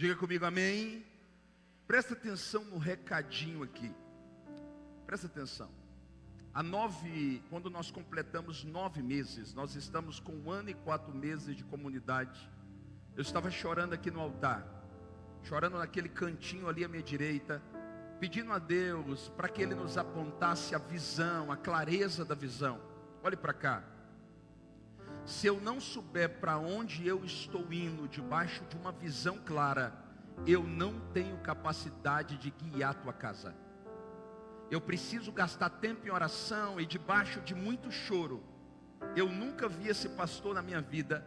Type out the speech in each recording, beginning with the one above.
Diga comigo amém. Presta atenção no recadinho aqui. Presta atenção. Quando nós completamos 9 meses, nós estamos com 1 ano e 4 meses de comunidade. Eu estava chorando aqui no altar, chorando naquele cantinho ali à minha direita, pedindo a Deus para que Ele nos apontasse a visão, a clareza da visão. Olhe para cá. Se eu não souber para onde eu estou indo, debaixo de uma visão clara, eu não tenho capacidade de guiar a tua casa. Eu preciso gastar tempo em oração e debaixo de muito choro. Eu nunca vi esse pastor na minha vida.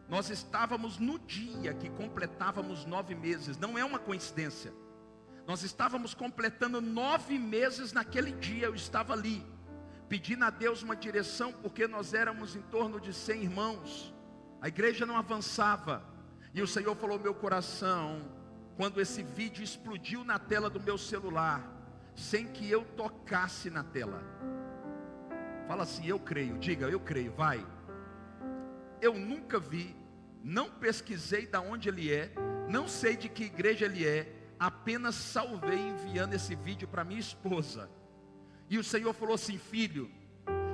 Nós estávamos no dia que completávamos 9 meses, não é uma coincidência. Nós estávamos completando 9 meses naquele dia, eu estava ali, pedindo a Deus uma direção, porque nós éramos em torno de 100 irmãos. A igreja não avançava, e o Senhor falou ao meu coração, quando esse vídeo explodiu na tela do meu celular, sem que eu tocasse na tela. Fala assim, eu creio, diga, eu creio, vai. Eu nunca vi, não pesquisei de onde ele é, não sei de que igreja ele é, apenas salvei enviando esse vídeo para minha esposa. E o Senhor falou assim, filho,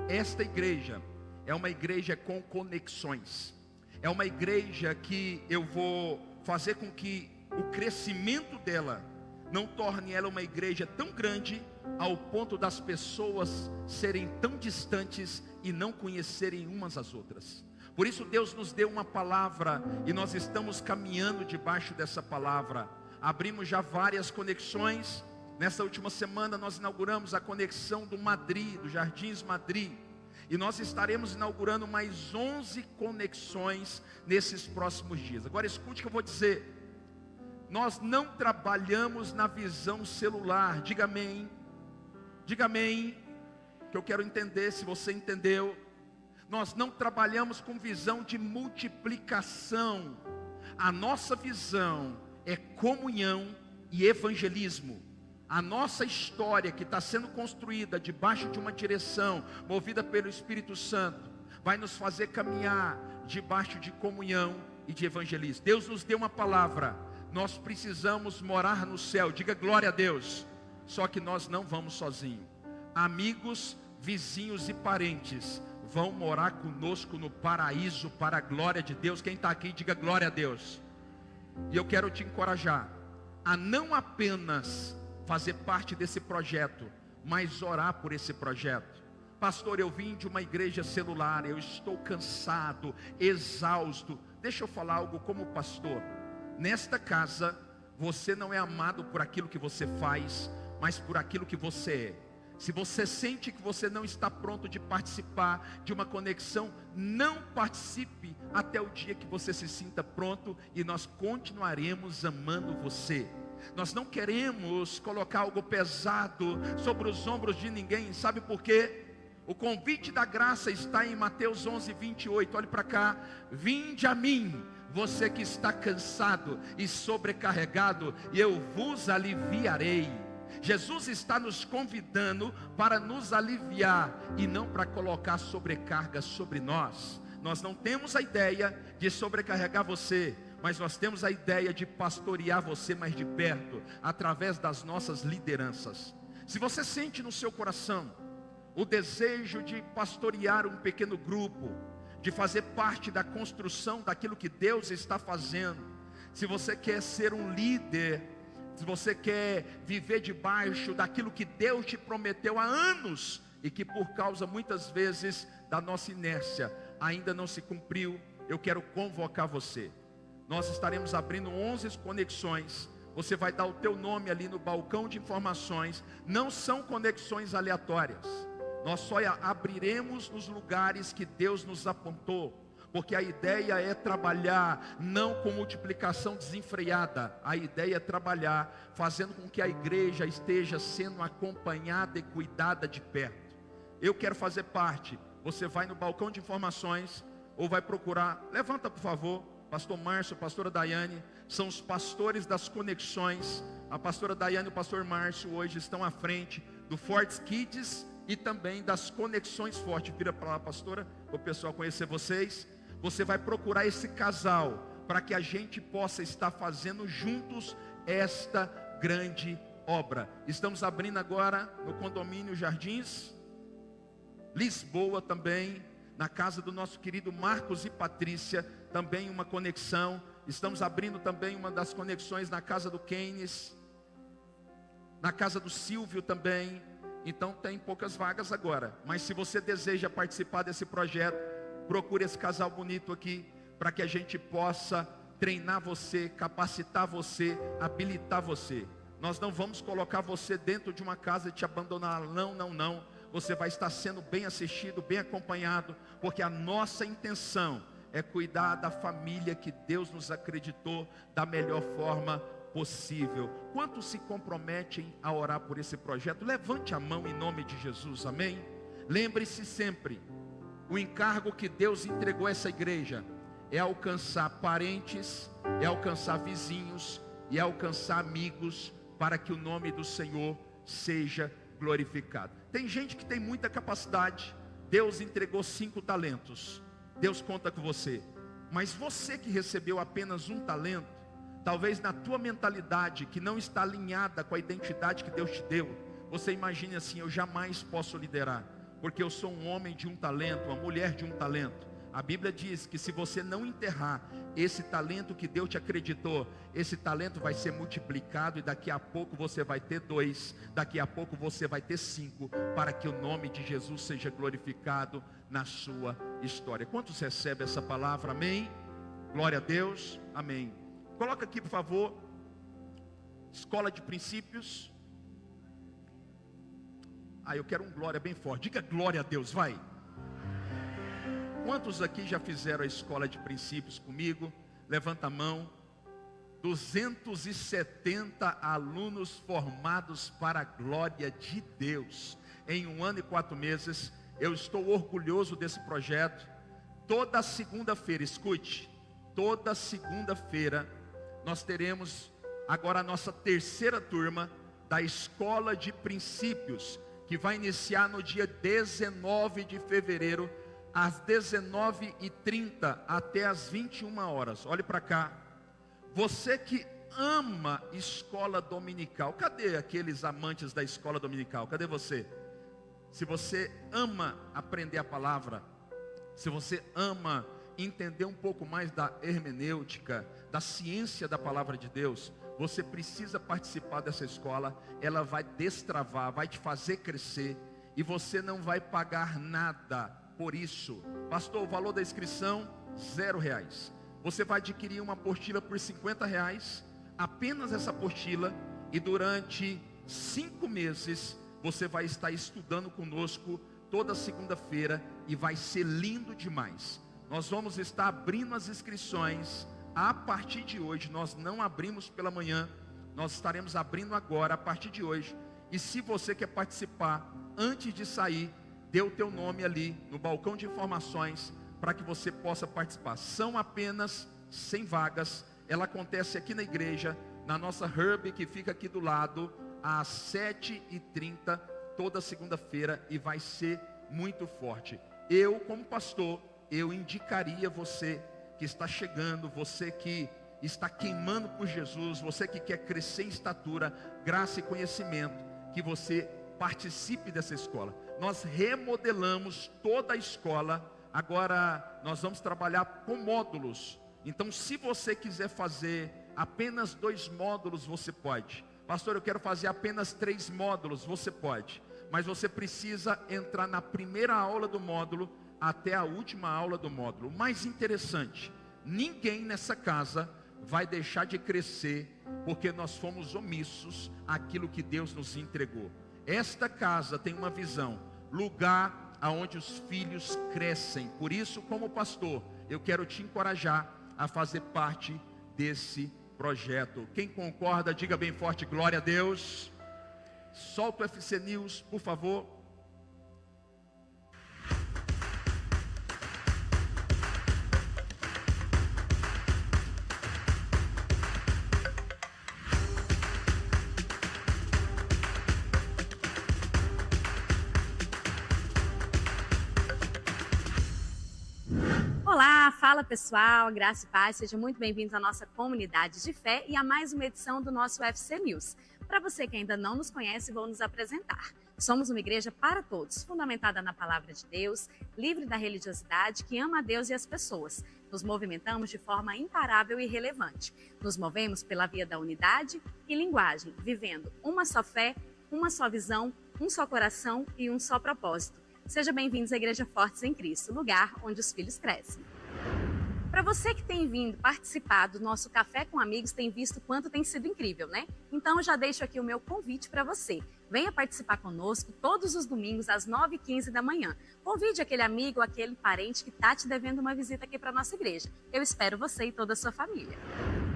esta igreja é uma igreja com conexões. É uma igreja que eu vou fazer com que o crescimento dela não torne ela uma igreja tão grande ao ponto das pessoas serem tão distantes e não conhecerem umas às outras. Por isso Deus nos deu uma palavra e nós estamos caminhando debaixo dessa palavra. Abrimos já várias conexões. Nessa última semana nós inauguramos a conexão do Madrid, do Jardins Madrid. E nós estaremos inaugurando mais 11 conexões nesses próximos dias. Agora escute o que eu vou dizer. Nós não trabalhamos na visão celular. Diga amém. Diga amém. Que eu quero entender se você entendeu. Nós não trabalhamos com visão de multiplicação. A nossa visão é comunhão e evangelismo. A nossa história que está sendo construída debaixo de uma direção, movida pelo Espírito Santo, vai nos fazer caminhar debaixo de comunhão e de evangelismo. Deus nos deu uma palavra, nós precisamos morar no céu, diga glória a Deus. Só que nós não vamos sozinhos. Amigos, vizinhos e parentes vão morar conosco no paraíso para a glória de Deus. Quem está aqui, diga glória a Deus. E eu quero te encorajar a não apenas fazer parte desse projeto, mas orar por esse projeto. Pastor, eu vim de uma igreja celular, eu estou cansado, exausto. Deixa eu falar algo como pastor. Nesta casa, você não é amado por aquilo que você faz, mas por aquilo que você é. Se você sente que você não está pronto de participar de uma conexão, não participe até o dia que você se sinta pronto, e nós continuaremos amando você. Nós não queremos colocar algo pesado sobre os ombros de ninguém. Sabe por quê? O convite da graça está em Mateus 11:28. Olhe para cá. Vinde a mim, você que está cansado e sobrecarregado, e eu vos aliviarei. Jesus está nos convidando para nos aliviar e não para colocar sobrecarga sobre nós. Nós não temos a ideia de sobrecarregar você, mas nós temos a ideia de pastorear você mais de perto, através das nossas lideranças. Se você sente no seu coração o desejo de pastorear um pequeno grupo, de fazer parte da construção daquilo que Deus está fazendo, se você quer ser um líder, se você quer viver debaixo daquilo que Deus te prometeu há anos, e que por causa muitas vezes da nossa inércia ainda não se cumpriu, eu quero convocar você. Nós estaremos abrindo 11 conexões. Você vai dar o teu nome ali no balcão de informações. Não são conexões aleatórias. Nós só abriremos nos lugares que Deus nos apontou, porque a ideia é trabalhar não com multiplicação desenfreada. A ideia é trabalhar fazendo com que a igreja esteja sendo acompanhada e cuidada de perto. Eu quero fazer parte. Você vai no balcão de informações ou vai procurar, levanta por favor, pastor Márcio, pastora Daiane, são os pastores das conexões. A pastora Daiane e o pastor Márcio hoje estão à frente do Fortes Kids e também das conexões fortes. Vira para lá, pastora, para o pessoal conhecer vocês. Você vai procurar esse casal para que a gente possa estar fazendo juntos esta grande obra. Estamos abrindo agora no condomínio Jardins Lisboa também, na casa do nosso querido Marcos e Patrícia, também uma conexão. Estamos abrindo também uma das conexões na casa do Keynes, na casa do Silvio também. Então tem poucas vagas agora, mas se você deseja participar desse projeto, procure esse casal bonito aqui, para que a gente possa treinar você, capacitar você, habilitar você. Nós não vamos colocar você dentro de uma casa e te abandonar, não. Você vai estar sendo bem assistido, bem acompanhado, porque a nossa intenção é cuidar da família que Deus nos acreditou da melhor forma possível. Quantos se comprometem a orar por esse projeto? Levante a mão em nome de Jesus, amém? Lembre-se sempre, o encargo que Deus entregou a essa igreja é alcançar parentes, é alcançar vizinhos e é alcançar amigos, para que o nome do Senhor seja glorificado. Tem gente que tem muita capacidade. Deus entregou 5 talentos. Deus conta com você. Mas você que recebeu apenas 1 talento, talvez na tua mentalidade que não está alinhada com a identidade que Deus te deu, você imagine assim: eu jamais posso liderar, porque eu sou um homem de 1 talento, uma mulher de 1 talento. A Bíblia diz que se você não enterrar esse talento que Deus te acreditou, esse talento vai ser multiplicado, e daqui a pouco você vai ter 2, daqui a pouco você vai ter 5, para que o nome de Jesus seja glorificado na sua história. Quantos recebem essa palavra? Amém? Glória a Deus, amém. Coloca aqui, por favor, escola de princípios. Eu quero um glória bem forte. Diga glória a Deus, vai. Quantos aqui já fizeram a escola de princípios comigo? Levanta a mão. 270 alunos formados para a glória de Deus. Em 1 ano e 4 meses, eu estou orgulhoso desse projeto. Toda segunda-feira, escute, toda segunda-feira, nós teremos agora a nossa 3ª turma da escola de princípios, que vai iniciar no dia 19 de fevereiro, às 19h30 até às 21 horas. Olhe para cá. Você que ama escola dominical, cadê aqueles amantes da escola dominical? Cadê você? Se você ama aprender a palavra, se você ama entender um pouco mais da hermenêutica, da ciência da palavra de Deus, você precisa participar dessa escola. Ela vai destravar, vai te fazer crescer, e você não vai pagar nada por isso. Pastor, o valor da inscrição R$0. Você vai adquirir uma apostila por R$50, apenas essa apostila, e durante 5 meses você vai estar estudando conosco toda segunda-feira, e vai ser lindo demais. Nós vamos estar abrindo as inscrições a partir de hoje. Nós não abrimos pela manhã, nós estaremos abrindo agora, a partir de hoje. E se você quer participar, antes de sair, dê o teu nome ali no balcão de informações, para que você possa participar. São apenas 100 vagas. Ela acontece aqui na igreja, na nossa hub, que fica aqui do lado, às 7h30, toda segunda-feira, e vai ser muito forte. Eu, como pastor, eu indicaria você que está chegando, você que está queimando por Jesus, você que quer crescer em estatura, graça e conhecimento, que você participe dessa escola. Nós remodelamos toda a escola. Agora nós vamos trabalhar com módulos. Então, se você quiser fazer apenas 2 módulos, você pode. Pastor, eu quero fazer apenas 3 módulos, você pode. Mas você precisa entrar na primeira aula do módulo até a última aula do módulo. O mais interessante, ninguém nessa casa vai deixar de crescer, porque nós fomos omissos àquilo que Deus nos entregou. Esta casa tem uma visão, lugar aonde os filhos crescem. Por isso, como pastor, eu quero te encorajar a fazer parte desse projeto. Quem concorda, diga bem forte, glória a Deus. Solta o FC News, por favor. Olá, fala Fala pessoal, graça e paz, sejam muito bem-vindos à nossa comunidade de fé e a mais uma edição do nosso UFC News. Para você que ainda não nos conhece, vou nos apresentar. Somos uma igreja para todos, fundamentada na palavra de Deus, livre da religiosidade, que ama a Deus e as pessoas. Nos movimentamos de forma imparável e relevante. Nos movemos pela via da unidade e linguagem, vivendo uma só fé, uma só visão, um só coração e um só propósito. Sejam bem-vindos à Igreja Fortes em Cristo, lugar onde os filhos crescem. Para você que tem vindo participar do nosso Café com Amigos, tem visto quanto tem sido incrível, né? Então, já deixo aqui o meu convite para você. Venha participar conosco todos os domingos às 9h15 da manhã. Convide aquele amigo ou aquele parente que está te devendo uma visita aqui para a nossa igreja. Eu espero você e toda a sua família.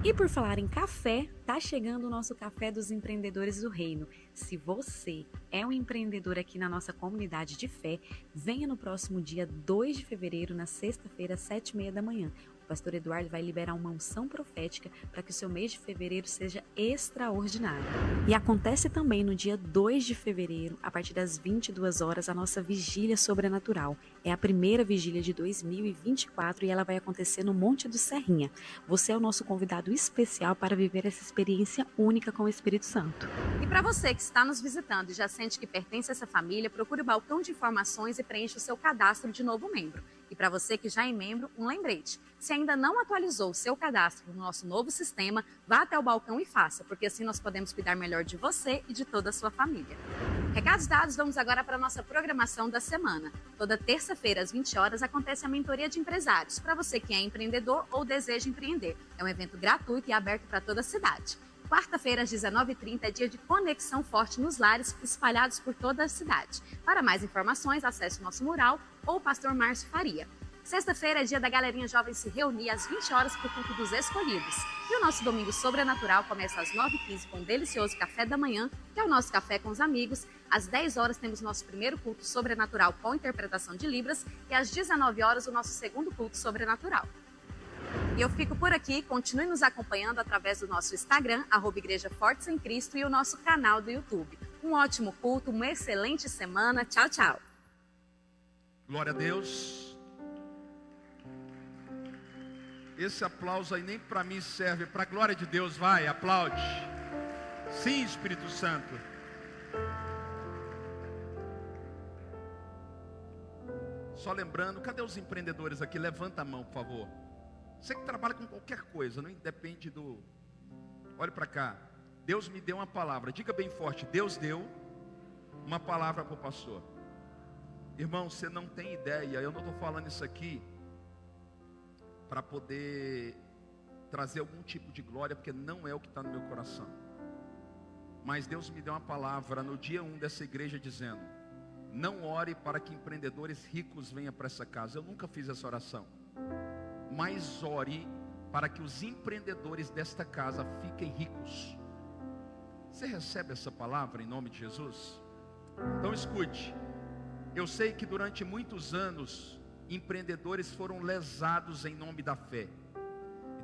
E por falar em café, tá chegando o nosso Café dos Empreendedores do Reino. Se você é um empreendedor aqui na nossa comunidade de fé, venha no próximo dia 2 de fevereiro, na sexta-feira, às 7h30 da manhã. O pastor Eduardo vai liberar uma unção profética para que o seu mês de fevereiro seja extraordinário. E acontece também no dia 2 de fevereiro, a partir das 22 horas, a nossa Vigília Sobrenatural. É a primeira vigília de 2024 e ela vai acontecer no Monte do Serrinha. Você é o nosso convidado especial para viver essa experiência única com o Espírito Santo. E para você que está nos visitando e já sente que pertence a essa família, procure o balcão de informações e preencha o seu cadastro de novo membro. E para você que já é membro, um lembrete. Se ainda não atualizou o seu cadastro no nosso novo sistema, vá até o balcão e faça, porque assim nós podemos cuidar melhor de você e de toda a sua família. Recados dados, vamos agora para a nossa programação da semana. Toda terça-feira, às 20 horas, acontece a mentoria de empresários, para você que é empreendedor ou deseja empreender. É um evento gratuito e aberto para toda a cidade. Quarta-feira, às 19h30, é dia de conexão forte nos lares espalhados por toda a cidade. Para mais informações, acesse o nosso mural ou o pastor Márcio Faria. Sexta-feira é dia da galerinha jovem se reunir às 20 horas para o culto dos escolhidos. E o nosso domingo sobrenatural começa às 9h15 com um delicioso café da manhã, que é o nosso café com os amigos. Às 10 horas temos nosso primeiro culto sobrenatural com interpretação de Libras e às 19 horas o nosso segundo culto sobrenatural. E eu fico por aqui, continue nos acompanhando através do nosso Instagram, @Igreja Fortes em Cristo, e o nosso canal do YouTube. Um ótimo culto, uma excelente semana. Tchau, tchau. Glória a Deus. Esse aplauso aí nem para mim serve, para a glória de Deus, vai, aplaude. Sim, Espírito Santo. Só lembrando, cadê os empreendedores aqui? Levanta a mão, por favor. Você que trabalha com qualquer coisa, não depende do... Olhe para cá. Deus me deu uma palavra. Diga bem forte. Deus deu uma palavra para o pastor. Irmão, você não tem ideia. Eu não estou falando isso aqui para poder trazer algum tipo de glória, porque não é o que está no meu coração. Mas Deus me deu uma palavra no dia 1 dessa igreja dizendo: não ore para que empreendedores ricos venham para essa casa. Eu nunca fiz essa oração. Mas ore para que os empreendedores desta casa fiquem ricos. Você recebe essa palavra em nome de Jesus? Então escute. Eu sei que durante muitos anos empreendedores foram lesados em nome da fé.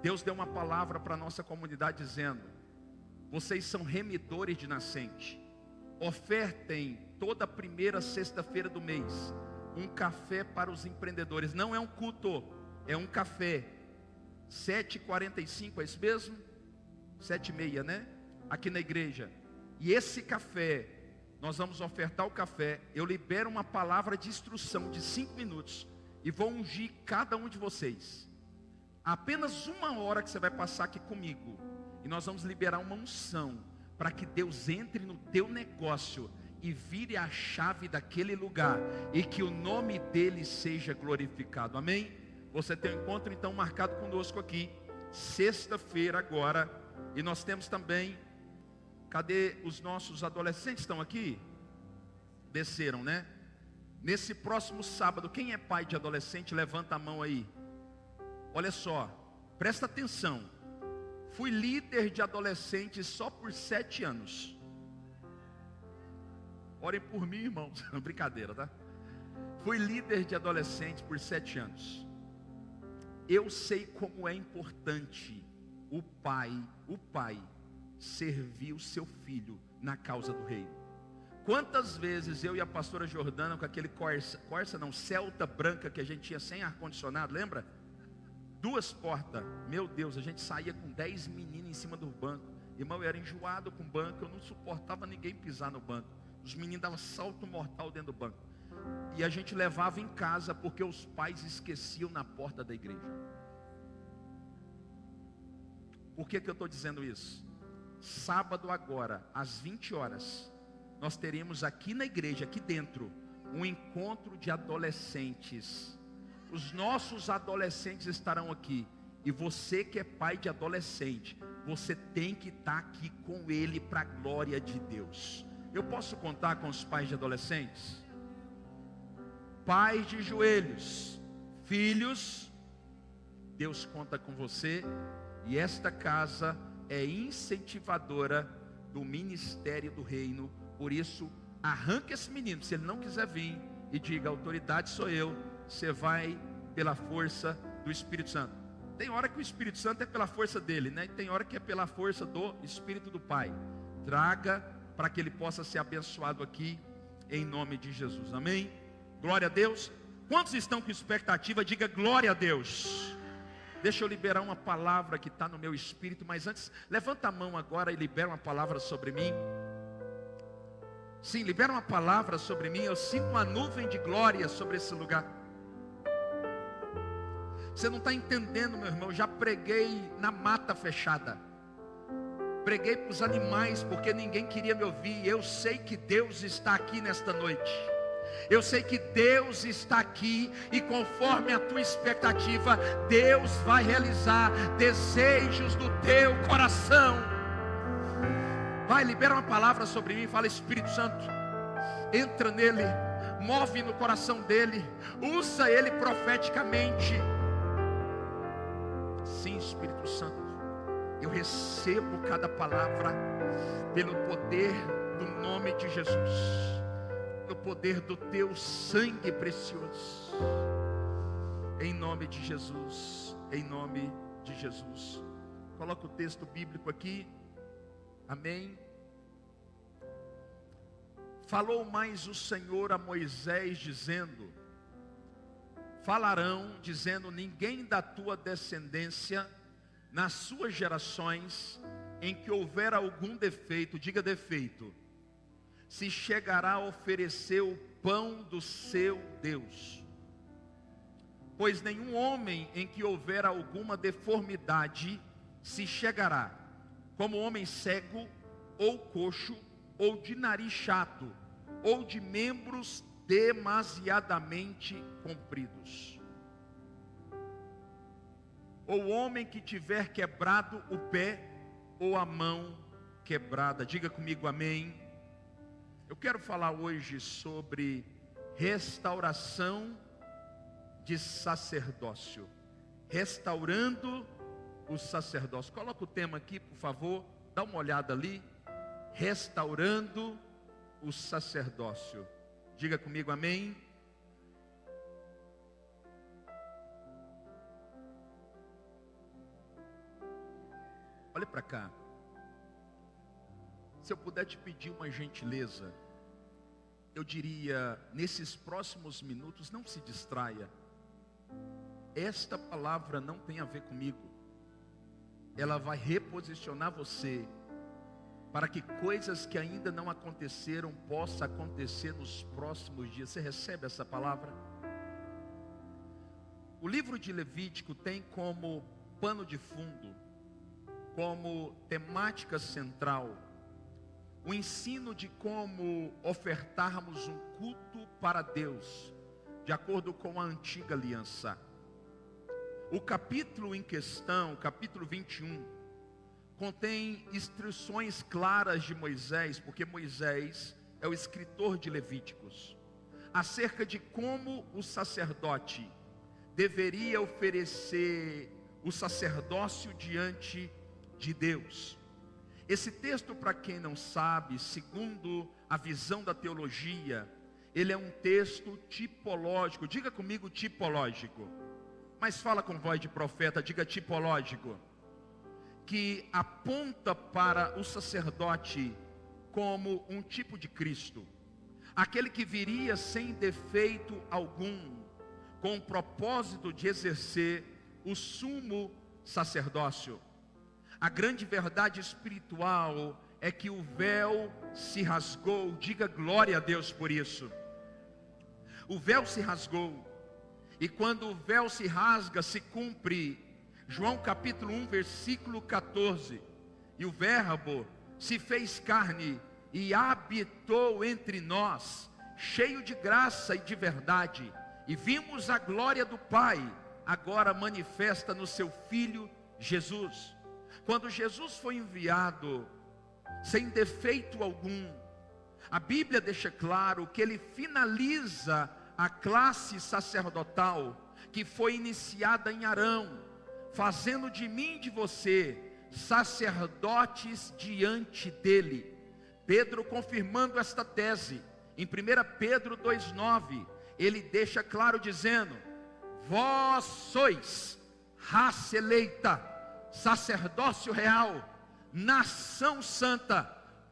Deus deu uma palavra para a nossa comunidade dizendo: vocês são remidores de nascente. Ofertem toda a primeira sexta-feira do mês um café para os empreendedores. Não é um culto, é um café. 7h45, é isso mesmo? 7h30, né? Aqui na igreja. E esse café, nós vamos ofertar o café. Eu libero uma palavra de instrução de 5 minutos e vou ungir cada um de vocês. Apenas 1 hora que você vai passar aqui comigo, e nós vamos liberar uma unção para que Deus entre no teu negócio e vire a chave daquele lugar, e que o nome dele seja glorificado. Amém? Você tem um encontro então marcado conosco aqui, sexta-feira agora. E nós temos também, cadê os nossos adolescentes? Estão aqui? Desceram, né? Nesse próximo sábado, quem é pai de adolescente, levanta a mão aí. Olha só, presta atenção. Fui líder de adolescentes só por 7 anos. Orem por mim, irmãos. Brincadeira, tá? Fui líder de adolescentes por 7 anos. Eu sei como é importante o pai servir o seu filho na causa do reino. Quantas vezes eu e a pastora Jordana com aquele Celta branca que a gente tinha sem ar-condicionado, lembra? 2 portas. Meu Deus, a gente saía com 10 meninos em cima do banco. Irmão, eu era enjoado com o banco, eu não suportava ninguém pisar no banco. Os meninos davam salto mortal dentro do banco. E a gente levava em casa porque os pais esqueciam na porta da igreja. Por que eu estou dizendo isso? Sábado agora, às 20 horas, nós teremos aqui na igreja, aqui dentro, um encontro de adolescentes. Os nossos adolescentes estarão aqui. E você que é pai de adolescente, você tem que estar aqui com ele para a glória de Deus. Eu posso contar com os pais de adolescentes? Pais de joelhos, filhos, Deus conta com você. E esta casa é incentivadora do ministério do reino. Por isso, arranque esse menino, se ele não quiser vir, e diga: autoridade sou eu. Você vai pela força do Espírito Santo. Tem hora que o Espírito Santo é pela força dele, né? E tem hora que é pela força do Espírito do Pai. Traga para que ele possa ser abençoado aqui, em nome de Jesus. Amém? Glória a Deus. Quantos estão com expectativa? Diga glória a Deus. Deixa eu liberar uma palavra que está no meu espírito. Mas antes, levanta a mão agora e libera uma palavra sobre mim. Sim, libera uma palavra sobre mim. Eu sinto uma nuvem de glória sobre esse lugar. Você não está entendendo, meu irmão. Eu já preguei na mata fechada. Preguei para os animais porque ninguém queria me ouvir. Eu sei que Deus está aqui nesta noite. Eu sei que Deus está aqui. E conforme a tua expectativa, Deus vai realizar desejos do teu coração. Vai, libera uma palavra sobre mim. Fala: Espírito Santo, entra nele, move no coração dele, usa ele profeticamente. Sim, Espírito Santo, eu recebo cada palavra pelo poder do nome de Jesus, pelo poder do teu sangue precioso, em nome de Jesus, em nome de Jesus. Coloca o texto bíblico aqui. Amém. Falou mais o Senhor a Moisés dizendo: falarão dizendo: ninguém da tua descendência nas suas gerações em que houver algum defeito, diga defeito, se chegará a oferecer o pão do seu Deus. Pois nenhum homem em que houver alguma deformidade se chegará, como homem cego, ou coxo, ou de nariz chato, ou de membros demasiadamente compridos, ou homem que tiver quebrado o pé, ou a mão quebrada. Diga comigo amém. Eu quero falar hoje sobre restauração de sacerdócio. Restaurando o sacerdócio. Coloca o tema aqui, por favor. Dá uma olhada ali. Restaurando o sacerdócio. Diga comigo amém. Olha para cá. Se eu puder te pedir uma gentileza, eu diria, nesses próximos minutos, não se distraia. Esta palavra não tem a ver comigo. Ela vai reposicionar você para que coisas que ainda não aconteceram possam acontecer nos próximos dias. Você recebe essa palavra? O livro de Levítico tem como pano de fundo, como temática central, o ensino de como ofertarmos um culto para Deus, de acordo com a antiga aliança. O capítulo em questão, capítulo 21, contém instruções claras de Moisés, porque Moisés é o escritor de Levíticos, acerca de como o sacerdote deveria oferecer o sacerdócio diante de Deus. Esse texto, para quem não sabe, segundo a visão da teologia, ele é um texto tipológico. Diga comigo tipológico. Mas fala com voz de profeta, diga tipológico. Que aponta para o sacerdote como um tipo de Cristo. Aquele que viria sem defeito algum, com o propósito de exercer o sumo sacerdócio. A grande verdade espiritual é que o véu se rasgou. Diga glória a Deus por isso. O véu se rasgou. E quando o véu se rasga, se cumpre João capítulo 1, versículo 14. E o verbo se fez carne e habitou entre nós, cheio de graça e de verdade. E vimos a glória do Pai, agora manifesta no seu Filho Jesus. Quando Jesus foi enviado, sem defeito algum, a Bíblia deixa claro que ele finaliza a classe sacerdotal que foi iniciada em Arão, fazendo de mim e de você sacerdotes diante dele. Pedro confirmando esta tese, em 1 Pedro 2,9, ele deixa claro dizendo: vós sois raça eleita, sacerdócio real, nação santa,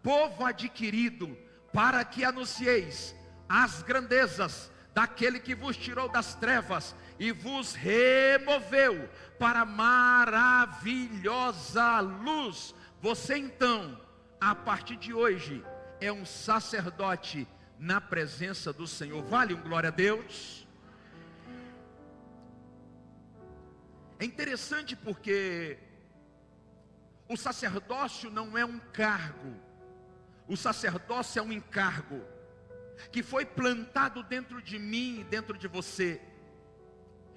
povo adquirido, para que anuncieis as grandezas daquele que vos tirou das trevas e vos removeu para a maravilhosa luz. Você então, a partir de hoje, é um sacerdote na presença do Senhor. Vale um glória a Deus? É interessante porque o sacerdócio não é um cargo, o sacerdócio é um encargo que foi plantado dentro de mim e dentro de você.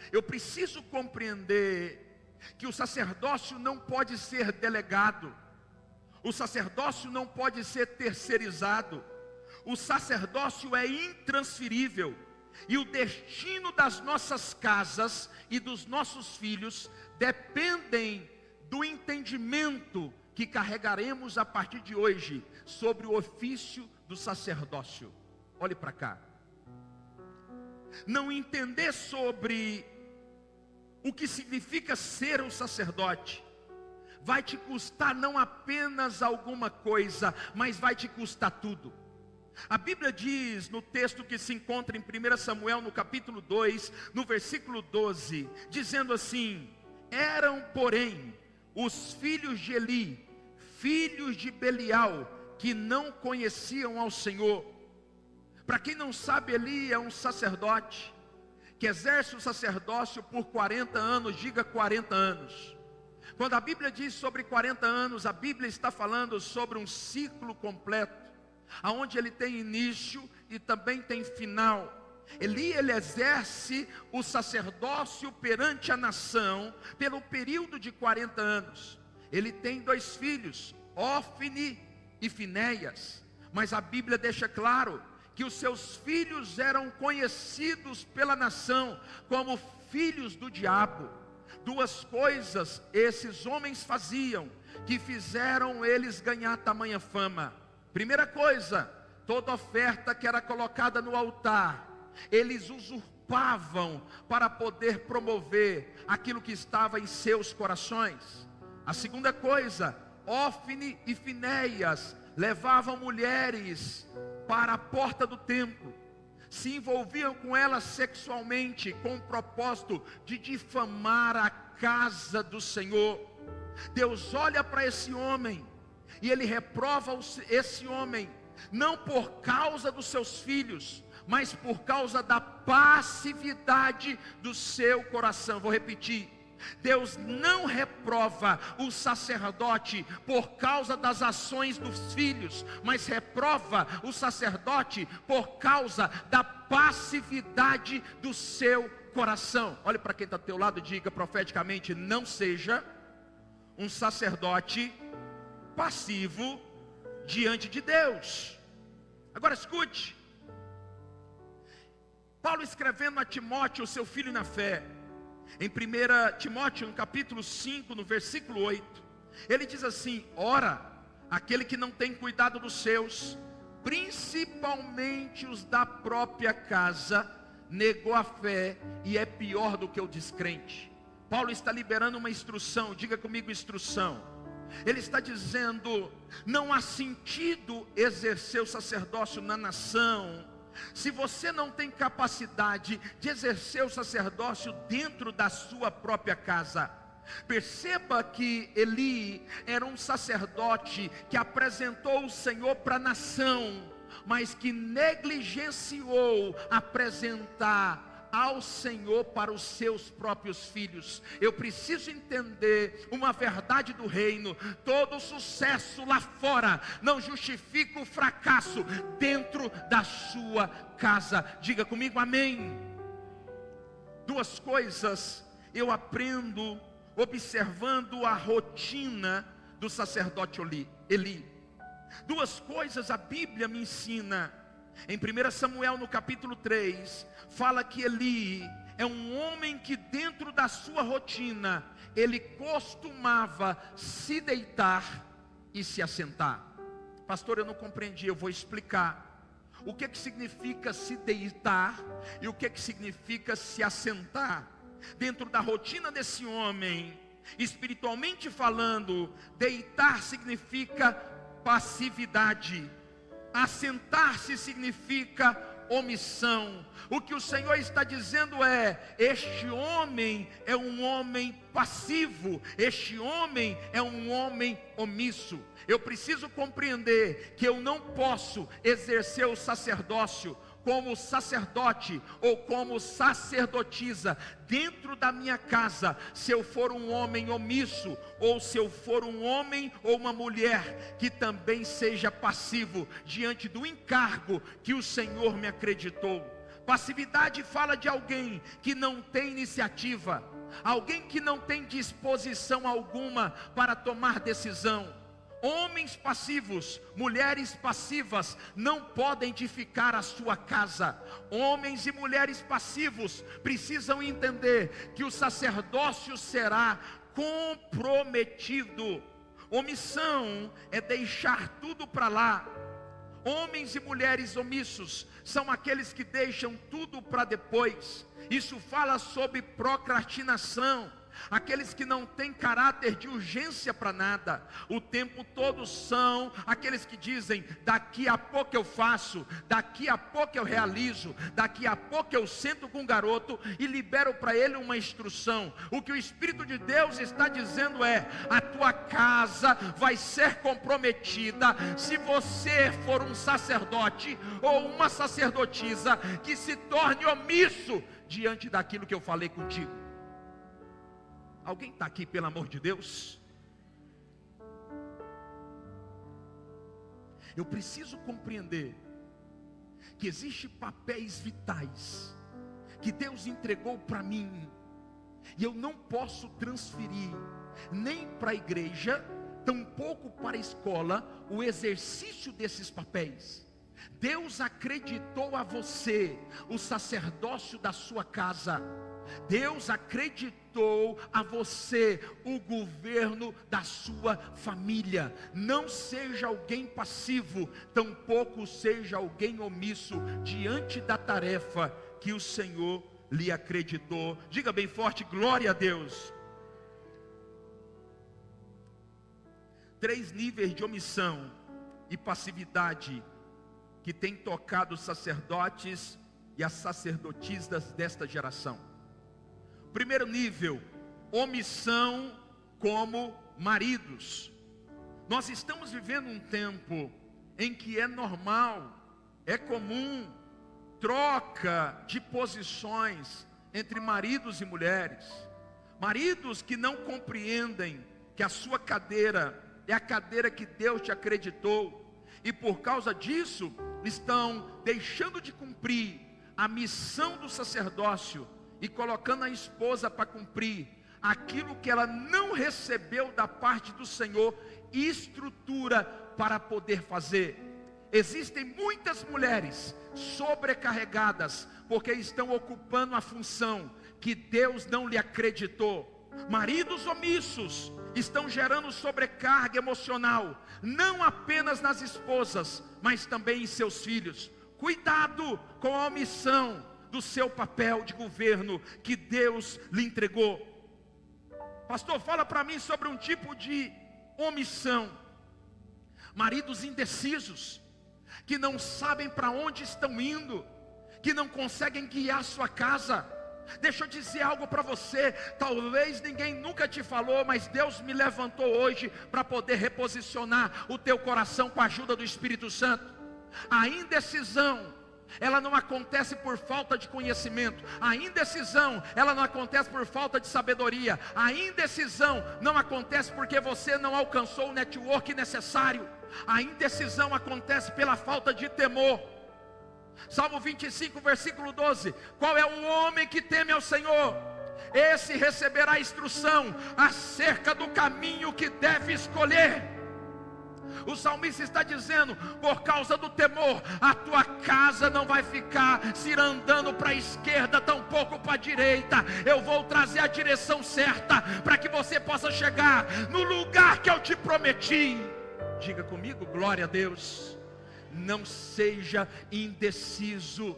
Eu preciso compreender que o sacerdócio não pode ser delegado, o sacerdócio não pode ser terceirizado, o sacerdócio é intransferível, e o destino das nossas casas e dos nossos filhos dependem do entendimento que carregaremos a partir de hoje sobre o ofício do sacerdócio. Olhe para cá. Não entender sobre o que significa ser um sacerdote vai te custar não apenas alguma coisa, mas vai te custar tudo. A Bíblia diz no texto que se encontra em 1 Samuel, no capítulo 2, no versículo 12, dizendo assim: eram, porém, os filhos de Eli, filhos de Belial, que não conheciam ao Senhor. Para quem não sabe, Eli é um sacerdote que exerce o sacerdócio por 40 anos, diga 40 anos. Quando a Bíblia diz sobre 40 anos, a Bíblia está falando sobre um ciclo completo, aonde ele tem início e também tem final. Eli, ele exerce o sacerdócio perante a nação pelo período de 40 anos. Ele tem 2 filhos, Ofni e Finéias, mas a Bíblia deixa claro que os seus filhos eram conhecidos pela nação como filhos do diabo. 2 coisas esses homens faziam que fizeram eles ganhar tamanha fama. Primeira coisa, toda oferta que era colocada no altar, eles usurpavam para poder promover aquilo que estava em seus corações. A segunda coisa, Ofni e Finéias levavam mulheres para a porta do templo, se envolviam com elas sexualmente, com o propósito de difamar a casa do Senhor. Deus olha para esse homem e ele reprova esse homem, não por causa dos seus filhos, mas por causa da passividade do seu coração. Vou repetir. Deus não reprova o sacerdote por causa das ações dos filhos, mas reprova o sacerdote por causa da passividade do seu coração. Olhe para quem está ao teu lado e diga profeticamente: não seja um sacerdote passivo diante de Deus. Agora escute, Paulo escrevendo a Timóteo, seu filho na fé, em 1 Timóteo, no capítulo 5, no versículo 8, ele diz assim: ora, aquele que não tem cuidado dos seus, principalmente os da própria casa, negou a fé e é pior do que o descrente. Paulo está liberando uma instrução, diga comigo instrução. Ele está dizendo: não há sentido exercer o sacerdócio na nação Se você não tem capacidade de exercer o sacerdócio dentro da sua própria casa, perceba que Eli era um sacerdote que apresentou o Senhor para a nação, mas que negligenciou apresentar ao Senhor para os seus próprios filhos. Eu preciso entender uma verdade do reino: todo sucesso lá fora não justifica o fracasso dentro da sua casa. Diga comigo amém. Duas coisas eu aprendo observando a rotina do sacerdote Eli. Duas coisas a Bíblia me ensina. Em 1 Samuel no capítulo 3, fala que Eli é um homem que dentro da sua rotina, ele costumava se deitar e se assentar. Pastor, eu não compreendi, eu vou explicar. O que significa se deitar e o que significa se assentar? Dentro da rotina desse homem, espiritualmente falando, deitar significa passividade. Assentar-se significa omissão. O que o Senhor está dizendo é: este homem é um homem passivo, este homem é um homem omisso. Eu preciso compreender que eu não posso exercer o sacerdócio como sacerdote ou como sacerdotisa dentro da minha casa, se eu for um homem omisso, ou se eu for um homem ou uma mulher que também seja passivo diante do encargo que o Senhor me acreditou. Passividade fala de alguém que não tem iniciativa, alguém que não tem disposição alguma para tomar decisão. Homens passivos, mulheres passivas não podem edificar a sua casa. Homens e mulheres passivos precisam entender que o sacerdócio será comprometido. Omissão é deixar tudo para lá. Homens e mulheres omissos são aqueles que deixam tudo para depois. Isso fala sobre procrastinação. Aqueles que não têm caráter de urgência para nada, o tempo todo são aqueles que dizem: daqui a pouco eu faço, daqui a pouco eu realizo, daqui a pouco eu sento com o garoto e libero para ele uma instrução. O que o Espírito de Deus está dizendo é: a tua casa vai ser comprometida se você for um sacerdote ou uma sacerdotisa que se torne omisso diante daquilo que eu falei contigo. Alguém está aqui, pelo amor de Deus? Eu preciso compreender que existem papéis vitais que Deus entregou para mim, e eu não posso transferir nem para a igreja, tampouco para a escola, o exercício desses papéis. Deus acreditou a você o sacerdócio da sua casa. Deus acreditou a você o governo da sua família. Não seja alguém passivo, tampouco seja alguém omisso diante da tarefa que o Senhor lhe acreditou. Diga bem forte: glória a Deus. 3 níveis de omissão e passividade que tem tocado os sacerdotes e as sacerdotisas desta geração. Primeiro nível, omissão como maridos. Nós estamos vivendo um tempo em que é normal, é comum, troca de posições entre maridos e mulheres. Maridos que não compreendem que a sua cadeira é a cadeira que Deus te acreditou, e por causa disso estão deixando de cumprir a missão do sacerdócio e colocando a esposa para cumprir aquilo que ela não recebeu da parte do Senhor, estrutura para poder fazer. Existem muitas mulheres sobrecarregadas porque estão ocupando a função que Deus não lhe acreditou. Maridos omissos estão gerando sobrecarga emocional, não apenas nas esposas, mas também em seus filhos. Cuidado com a omissão do seu papel de governo que Deus lhe entregou. Pastor, fala para mim sobre um tipo de omissão. Maridos indecisos. que não sabem para onde estão indo, que não conseguem guiar sua casa. Deixa eu dizer algo para você, talvez ninguém nunca te falou, mas Deus me levantou hoje para poder reposicionar o teu coração com a ajuda do Espírito Santo. A indecisão, ela não acontece por falta de conhecimento. A indecisão, ela não acontece por falta de sabedoria. A indecisão não acontece porque você não alcançou o network necessário. A indecisão acontece pela falta de temor. Salmo 25, versículo 12. Qual é o homem que teme ao Senhor? Esse receberá instrução acerca do caminho que deve escolher. O salmista está dizendo: por causa do temor, a tua casa não vai ficar se andando para a esquerda, tampouco para a direita. Eu vou trazer a direção certa para que você possa chegar no lugar que eu te prometi. Diga comigo, glória a Deus. Não seja indeciso.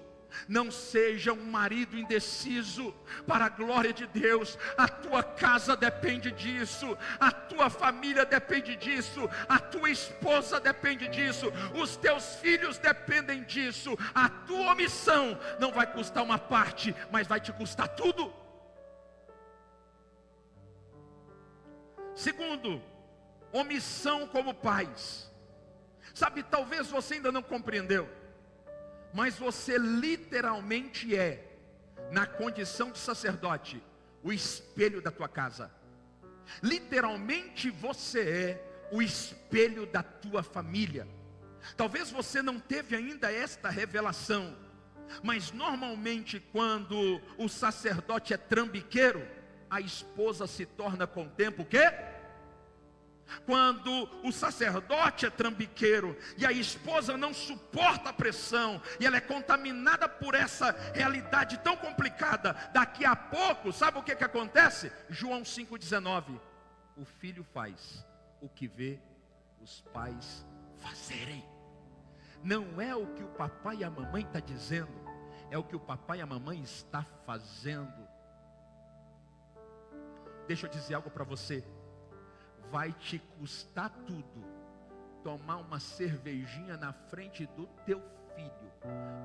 Não seja um marido indeciso. Para a glória de Deus, a tua casa depende disso, a tua família depende disso, a tua esposa depende disso, os teus filhos dependem disso. A tua omissão não vai custar uma parte, mas vai te custar tudo. Segundo, omissão como pais. Sabe, talvez você ainda não compreendeu, mas você literalmente é, na condição de sacerdote, o espelho da tua casa. Literalmente você é o espelho da tua família. Talvez você não teve ainda esta revelação, mas normalmente quando o sacerdote é trambiqueiro, a esposa se torna com o tempo o quê? Quando o sacerdote é trambiqueiro e a esposa não suporta a pressão e ela é contaminada por essa realidade tão complicada, daqui a pouco, sabe o que acontece? João 5,19: o filho faz o que vê os pais fazerem. Não é o que o papai e a mamãe estão dizendo, é o que o papai e a mamãe está fazendo. Deixa eu dizer algo para você. Vai te custar tudo tomar uma cervejinha na frente do teu filho.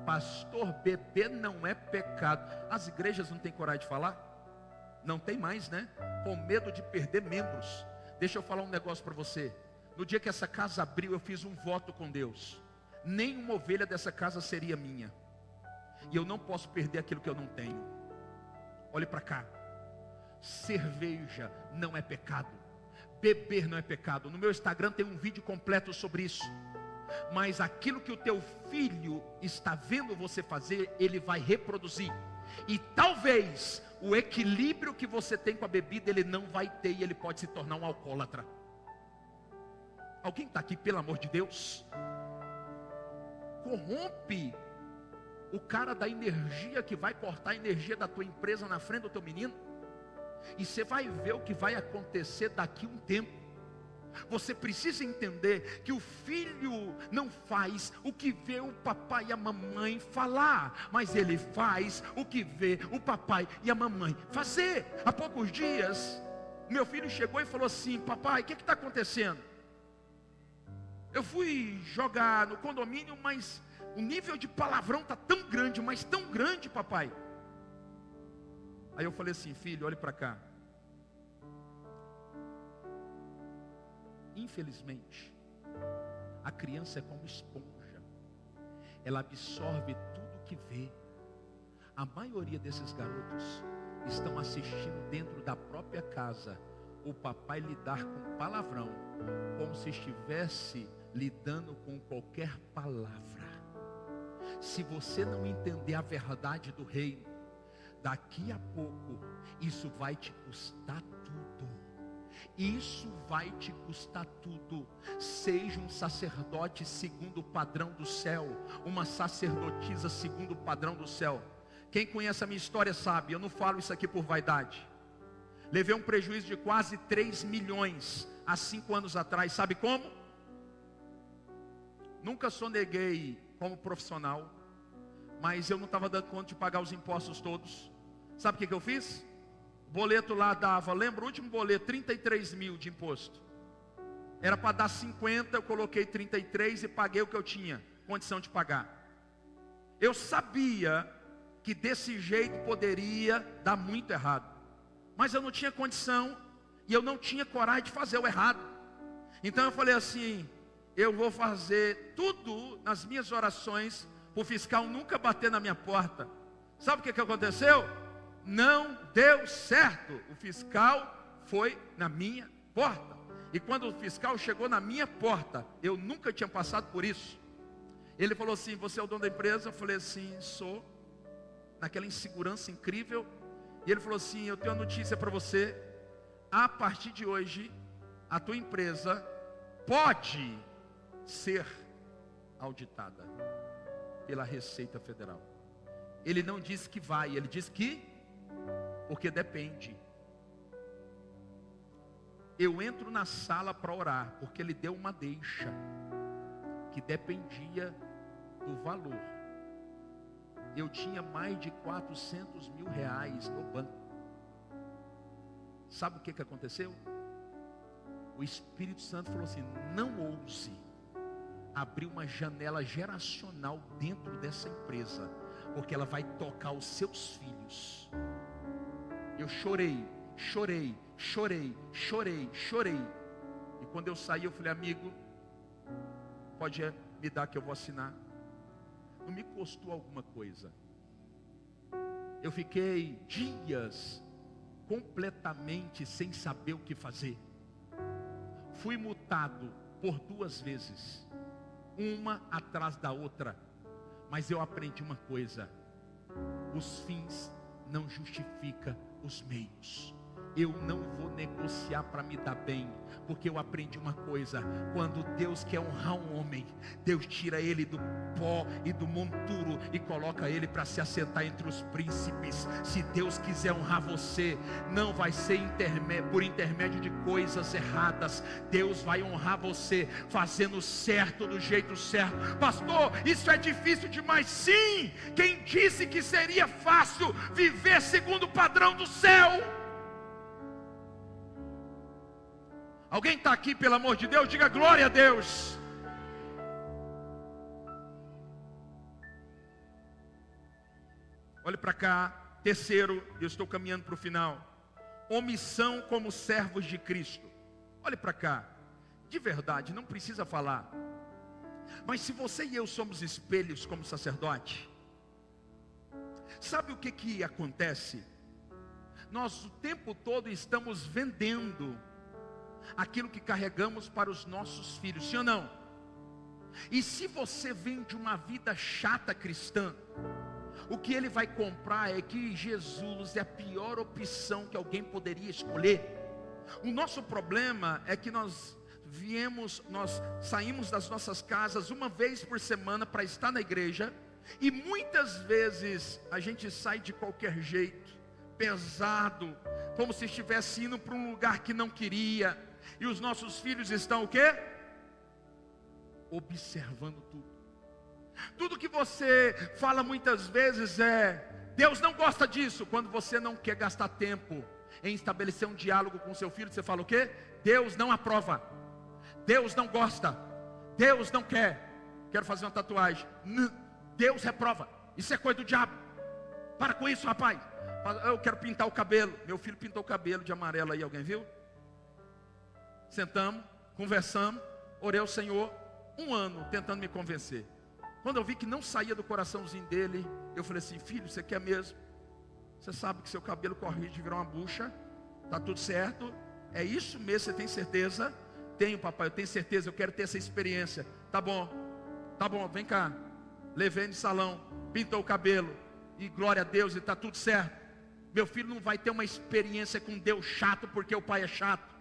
Pastor, beber não é pecado. As igrejas não têm coragem de falar? Não tem mais, né? Com medo de perder membros. Deixa eu falar um negócio para você. No dia que essa casa abriu, eu fiz um voto com Deus. Nenhuma ovelha dessa casa seria minha. E eu não posso perder aquilo que eu não tenho. Olhe para cá. Cerveja não é pecado. Beber não é pecado. No meu Instagram tem um vídeo completo sobre isso. Mas aquilo que o teu filho está vendo você fazer, ele vai reproduzir. E talvez o equilíbrio que você tem com a bebida, ele não vai ter, e ele pode se tornar um alcoólatra. Alguém está aqui, pelo amor de Deus? Corrompe o cara da energia que vai cortar a energia da tua empresa na frente do teu menino. E você vai ver o que vai acontecer daqui a um tempo. Você precisa entender que o filho não faz o que vê o papai e a mamãe falar, mas ele faz o que vê o papai e a mamãe fazer. Há poucos dias, meu filho chegou e falou assim: papai, o que está acontecendo? Eu fui jogar no condomínio, mas o nível de palavrão está tão grande, mas tão grande, papai. Aí eu falei assim: filho, olhe para cá. Infelizmente, a criança é como esponja. Ela absorve tudo que vê. A maioria desses garotos estão assistindo dentro da própria casa o papai lidar com palavrão, como se estivesse lidando com qualquer palavra. Se você não entender a verdade do reino, daqui a pouco, isso vai te custar tudo. Isso vai te custar tudo. Seja um sacerdote segundo o padrão do céu, uma sacerdotisa segundo o padrão do céu. Quem conhece a minha história sabe, eu não falo isso aqui por vaidade. Levei um prejuízo de quase 3 milhões há 5 anos atrás. Sabe como? Nunca soneguei como profissional, mas eu não estava dando conta de pagar os impostos todos. Sabe o que eu fiz? O boleto lá dava, lembra o último boleto, 33 mil de imposto. Era para dar 50, eu coloquei 33 e paguei o que eu tinha. condição de pagar. Eu sabia que desse jeito poderia dar muito errado, mas eu não tinha condição e eu não tinha coragem de fazer o errado. Então eu falei assim: eu vou fazer tudo nas minhas orações para o fiscal nunca bater na minha porta. Sabe o que aconteceu? Não deu certo. O fiscal foi na minha porta. E quando o fiscal chegou na minha porta, eu nunca tinha passado por isso. Ele falou assim: você é o dono da empresa? Eu falei assim: sou. Naquela insegurança incrível. E ele falou assim: eu tenho uma notícia para você. A partir de hoje, a tua empresa pode ser auditada pela Receita Federal. Ele não disse que vai, ele disse que, porque depende. Eu entro na sala para orar, porque ele deu uma deixa, que dependia do valor. Eu tinha mais de 400 mil reais no banco. Sabe o que aconteceu? O Espírito Santo falou assim: não ouse abrir uma janela geracional dentro dessa empresa, porque ela vai tocar os seus filhos. Eu chorei. E quando eu saí, eu falei: amigo, pode me dar que eu vou assinar. Não me custou alguma coisa. Eu fiquei dias completamente sem saber o que fazer. Fui multado por 2 vezes, uma atrás da outra. Mas eu aprendi uma coisa: os fins não justificam os meios. Eu não vou negociar para me dar bem, porque eu aprendi uma coisa: quando Deus quer honrar um homem, Deus tira ele do pó e do monturo e coloca ele para se assentar entre os príncipes. Se Deus quiser honrar você, não vai ser por intermédio de coisas erradas. Deus vai honrar você fazendo certo, do jeito certo. Pastor, isso é difícil demais. Sim, quem disse que seria fácil viver segundo o padrão do céu? Alguém está aqui, pelo amor de Deus? Diga glória a Deus. Olhe para cá. Terceiro, eu estou caminhando para o final. Omissão como servos de Cristo. Olhe para cá. De verdade, não precisa falar. Mas se você e eu somos espelhos como sacerdote, sabe o que acontece? Nós o tempo todo estamos vendendo aquilo que carregamos para os nossos filhos, sim ou não? E se você vem de uma vida chata cristã, o que ele vai comprar é que Jesus é a pior opção que alguém poderia escolher. O nosso problema é que nós saímos das nossas casas uma vez por semana para estar na igreja, e muitas vezes a gente sai de qualquer jeito, pesado, como se estivesse indo para um lugar que não queria. E os nossos filhos estão o quê? Observando tudo. Tudo que você fala muitas vezes é: Deus não gosta disso. Quando você não quer gastar tempo em estabelecer um diálogo com seu filho, você fala o quê? Deus não aprova, Deus não gosta, Deus não quer. Quero fazer uma tatuagem: Deus reprova, isso é coisa do diabo. Para com isso, rapaz. Eu quero pintar o cabelo. Meu filho pintou o cabelo de amarelo aí, alguém viu? Sentamos, conversamos, orei ao Senhor, 1 ano tentando me convencer. Quando eu vi que não saía do coraçãozinho dele, eu falei assim: filho, você quer mesmo? Você sabe que seu cabelo corre de virar uma bucha, está tudo certo? É isso mesmo, você tem certeza? Tenho, papai, eu tenho certeza, eu quero ter essa experiência. Tá bom, vem cá. Levei no salão, pintou o cabelo, e glória a Deus, e está tudo certo. Meu filho não vai ter uma experiência com Deus chato, porque o pai é chato.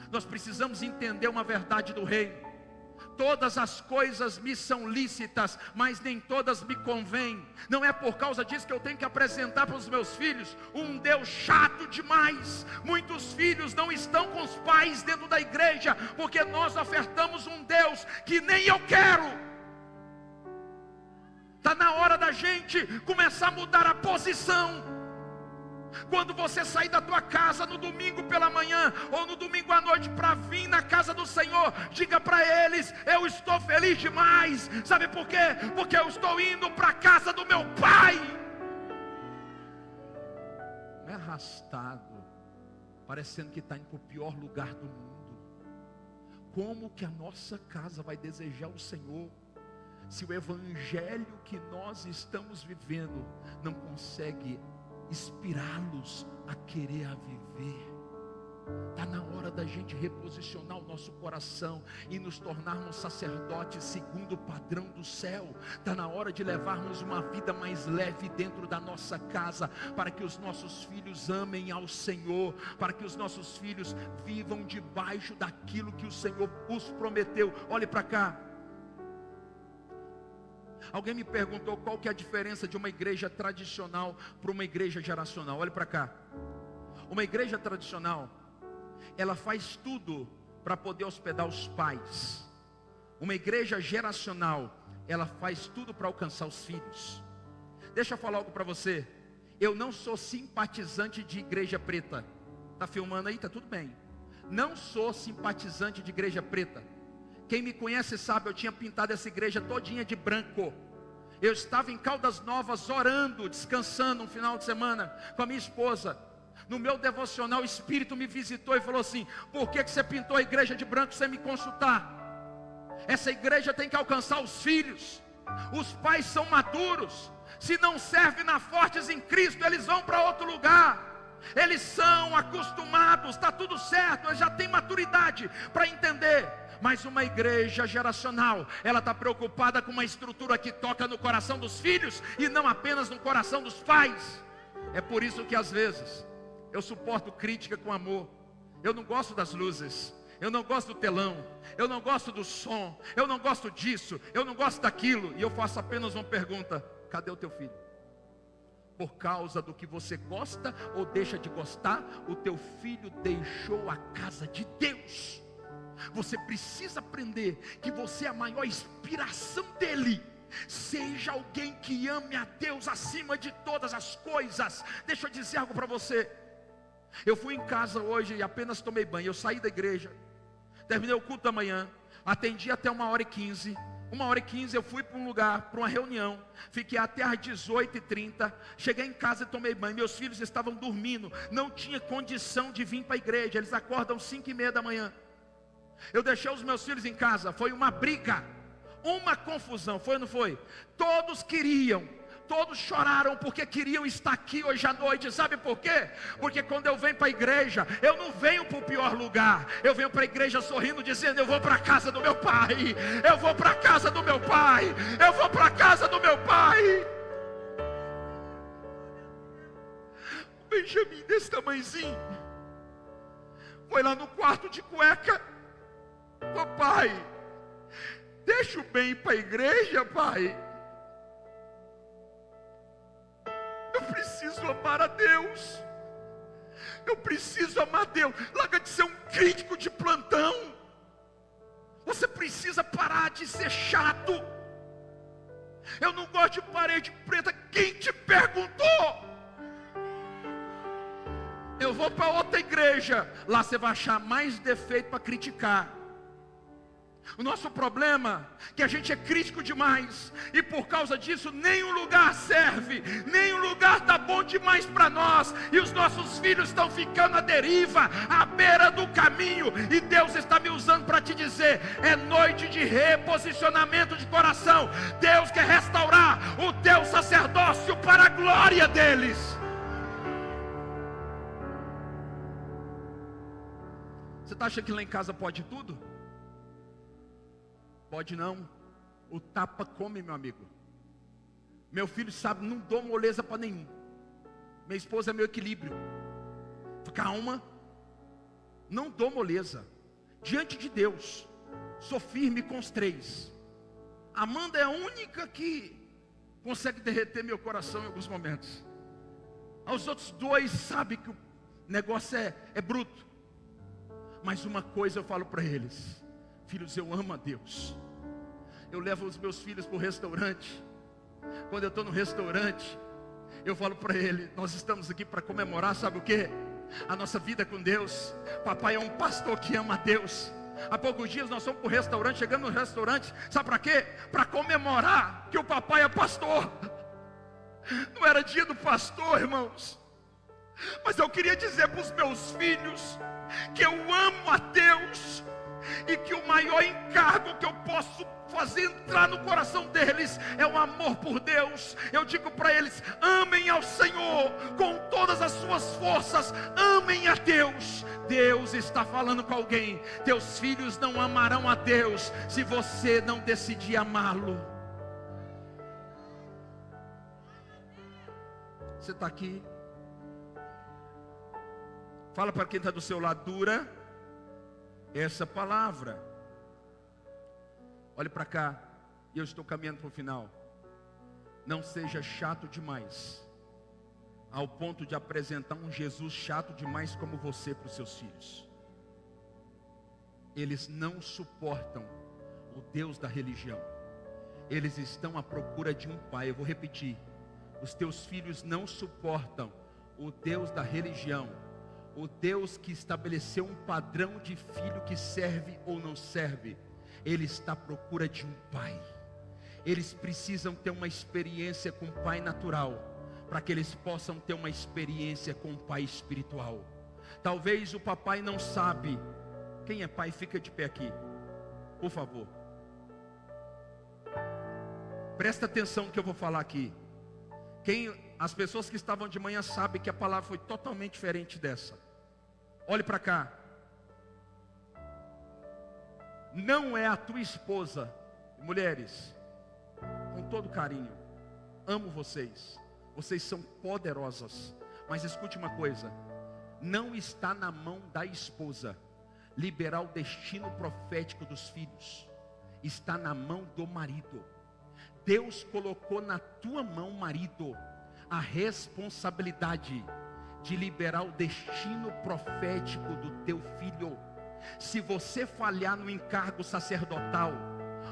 Nós precisamos entender uma verdade do reino: todas as coisas me são lícitas, mas nem todas me convêm. Não é por causa disso que eu tenho que apresentar para os meus filhos um Deus chato demais. Muitos filhos não estão com os pais dentro da igreja, porque nós ofertamos um Deus que nem eu quero. Está na hora da gente começar a mudar a posição. Quando você sair da tua casa no domingo pela manhã ou no domingo à noite para vir na casa do Senhor, diga para eles: eu estou feliz demais. Sabe por quê? Porque eu estou indo para a casa do meu Pai. Não é arrastado, parecendo que está indo para o pior lugar do mundo. Como que a nossa casa vai desejar o Senhor, se o evangelho que nós estamos vivendo não consegue inspirá-los a querer a viver? Está na hora da gente reposicionar o nosso coração e nos tornarmos sacerdotes segundo o padrão do céu. Está na hora de levarmos uma vida mais leve dentro da nossa casa, para que os nossos filhos amem ao Senhor, para que os nossos filhos vivam debaixo daquilo que o Senhor os prometeu. Olhe para cá. Alguém me perguntou qual que é a diferença de uma igreja tradicional para uma igreja geracional. Olhe para cá. Uma igreja tradicional, ela faz tudo para poder hospedar os pais. Uma igreja geracional, ela faz tudo para alcançar os filhos. Deixa eu falar algo para você. Eu não sou simpatizante de igreja preta. Está filmando aí? Está tudo bem. Não sou simpatizante de igreja preta. Quem me conhece sabe, eu tinha pintado essa igreja todinha de branco. Eu estava em Caldas Novas orando, descansando um final de semana com a minha esposa. No meu devocional, o Espírito me visitou e falou assim: por que você pintou a igreja de branco sem me consultar? Essa igreja tem que alcançar os filhos. Os pais são maduros. Se não servem na Fortes em Cristo, eles vão para outro lugar. Eles são acostumados, está tudo certo, eles já têm maturidade para entender. Mas uma igreja geracional, ela está preocupada com uma estrutura que toca no coração dos filhos e não apenas no coração dos pais. É por isso que às vezes eu suporto crítica com amor. Eu não gosto das luzes, eu não gosto do telão, eu não gosto do som, eu não gosto disso, eu não gosto daquilo. E eu faço apenas uma pergunta: cadê o teu filho? Por causa do que você gosta ou deixa de gostar, o teu filho deixou a casa de Deus. Você precisa aprender que você é a maior inspiração dele. Seja alguém que ame a Deus acima de todas as coisas. Deixa eu dizer algo para você. Eu fui em casa hoje e apenas tomei banho. Eu saí da igreja, terminei o culto da manhã, atendi até 1h15. 1h15 eu fui para um lugar, para uma reunião. Fiquei até às 18h30. Cheguei em casa e tomei banho. Meus filhos estavam dormindo, não tinha condição de vir para a igreja. Eles acordam 5h30 da manhã. Eu deixei os meus filhos em casa. Foi uma briga, uma confusão, foi ou não foi? Todos queriam, todos choraram porque queriam estar aqui hoje à noite. Sabe por quê? Porque quando eu venho para a igreja, eu não venho para o pior lugar. Eu venho para a igreja sorrindo, dizendo: eu vou para a casa do meu pai. Eu vou para a casa do meu pai. Eu vou para a casa do meu pai. O Benjamin desse tamanhozinho foi lá no quarto de cueca. Ô pai, deixa o bem ir para a igreja, pai. Eu preciso amar a Deus. Eu preciso amar a Deus. Larga de ser um crítico de plantão. Você precisa parar de ser chato. Eu não gosto de parede preta. Quem te perguntou? Eu vou para outra igreja. Lá você vai achar mais defeito para criticar. O nosso problema é que a gente é crítico demais, e por causa disso nenhum lugar serve, nenhum lugar está bom demais para nós, e os nossos filhos estão ficando à deriva, à beira do caminho. E Deus está me usando para te dizer: é noite de reposicionamento de coração. Deus quer restaurar o teu sacerdócio para a glória deles. Você está achando que lá em casa pode tudo? Pode não. O tapa come, meu amigo. Meu filho sabe, não dou moleza para nenhum. Minha esposa é meu equilíbrio. Calma. Não dou moleza. Diante de Deus, sou firme com os 3. Amanda é a única que consegue derreter meu coração em alguns momentos. Os outros 2 sabem que o negócio é bruto. Mas uma coisa eu falo para eles: filhos, eu amo a Deus. Eu levo os meus filhos para o restaurante. Quando eu estou no restaurante, Eu falo para ele, nós estamos aqui para comemorar, sabe o que? A nossa vida com Deus. Papai é um pastor que ama a Deus. Há poucos dias nós fomos para o restaurante, chegamos no restaurante, sabe para quê? Para comemorar que o papai é pastor. Não era dia do pastor, irmãos, mas eu queria dizer para os meus filhos que eu amo a Deus, e que o maior encargo que eu posso fazer entrar no coração deles é o amor por Deus. Eu digo para eles: amem ao Senhor com todas as suas forças, amem a Deus. Deus está falando com alguém. Teus filhos não amarão a Deus se você não decidir amá-lo. Você está aqui? Fala para quem está do seu lado: dura essa palavra. Olhe para cá, e eu estou caminhando para o final. Não seja chato demais, ao ponto de apresentar um Jesus chato demais como você para os seus filhos. Eles não suportam o Deus da religião. Eles estão à procura de um pai. Eu vou repetir: os teus filhos não suportam o Deus da religião, o Deus que estabeleceu um padrão de filho que serve ou não serve. Ele está à procura de um pai. Eles precisam ter uma experiência com o pai natural, para que eles possam ter uma experiência com o pai espiritual. Talvez o papai não sabe. Quem é pai, fica de pé aqui, por favor. Presta atenção no que eu vou falar aqui. As pessoas que estavam de manhã sabem que a palavra foi totalmente diferente dessa. Olhe para cá. Não é a tua esposa. Mulheres, com todo carinho, amo vocês. Vocês são poderosas. Mas escute uma coisa: não está na mão da esposa liberar o destino profético dos filhos. Está na mão do marido. Deus colocou na tua mão, marido, a responsabilidade de liberar o destino profético do teu filho. Se você falhar no encargo sacerdotal,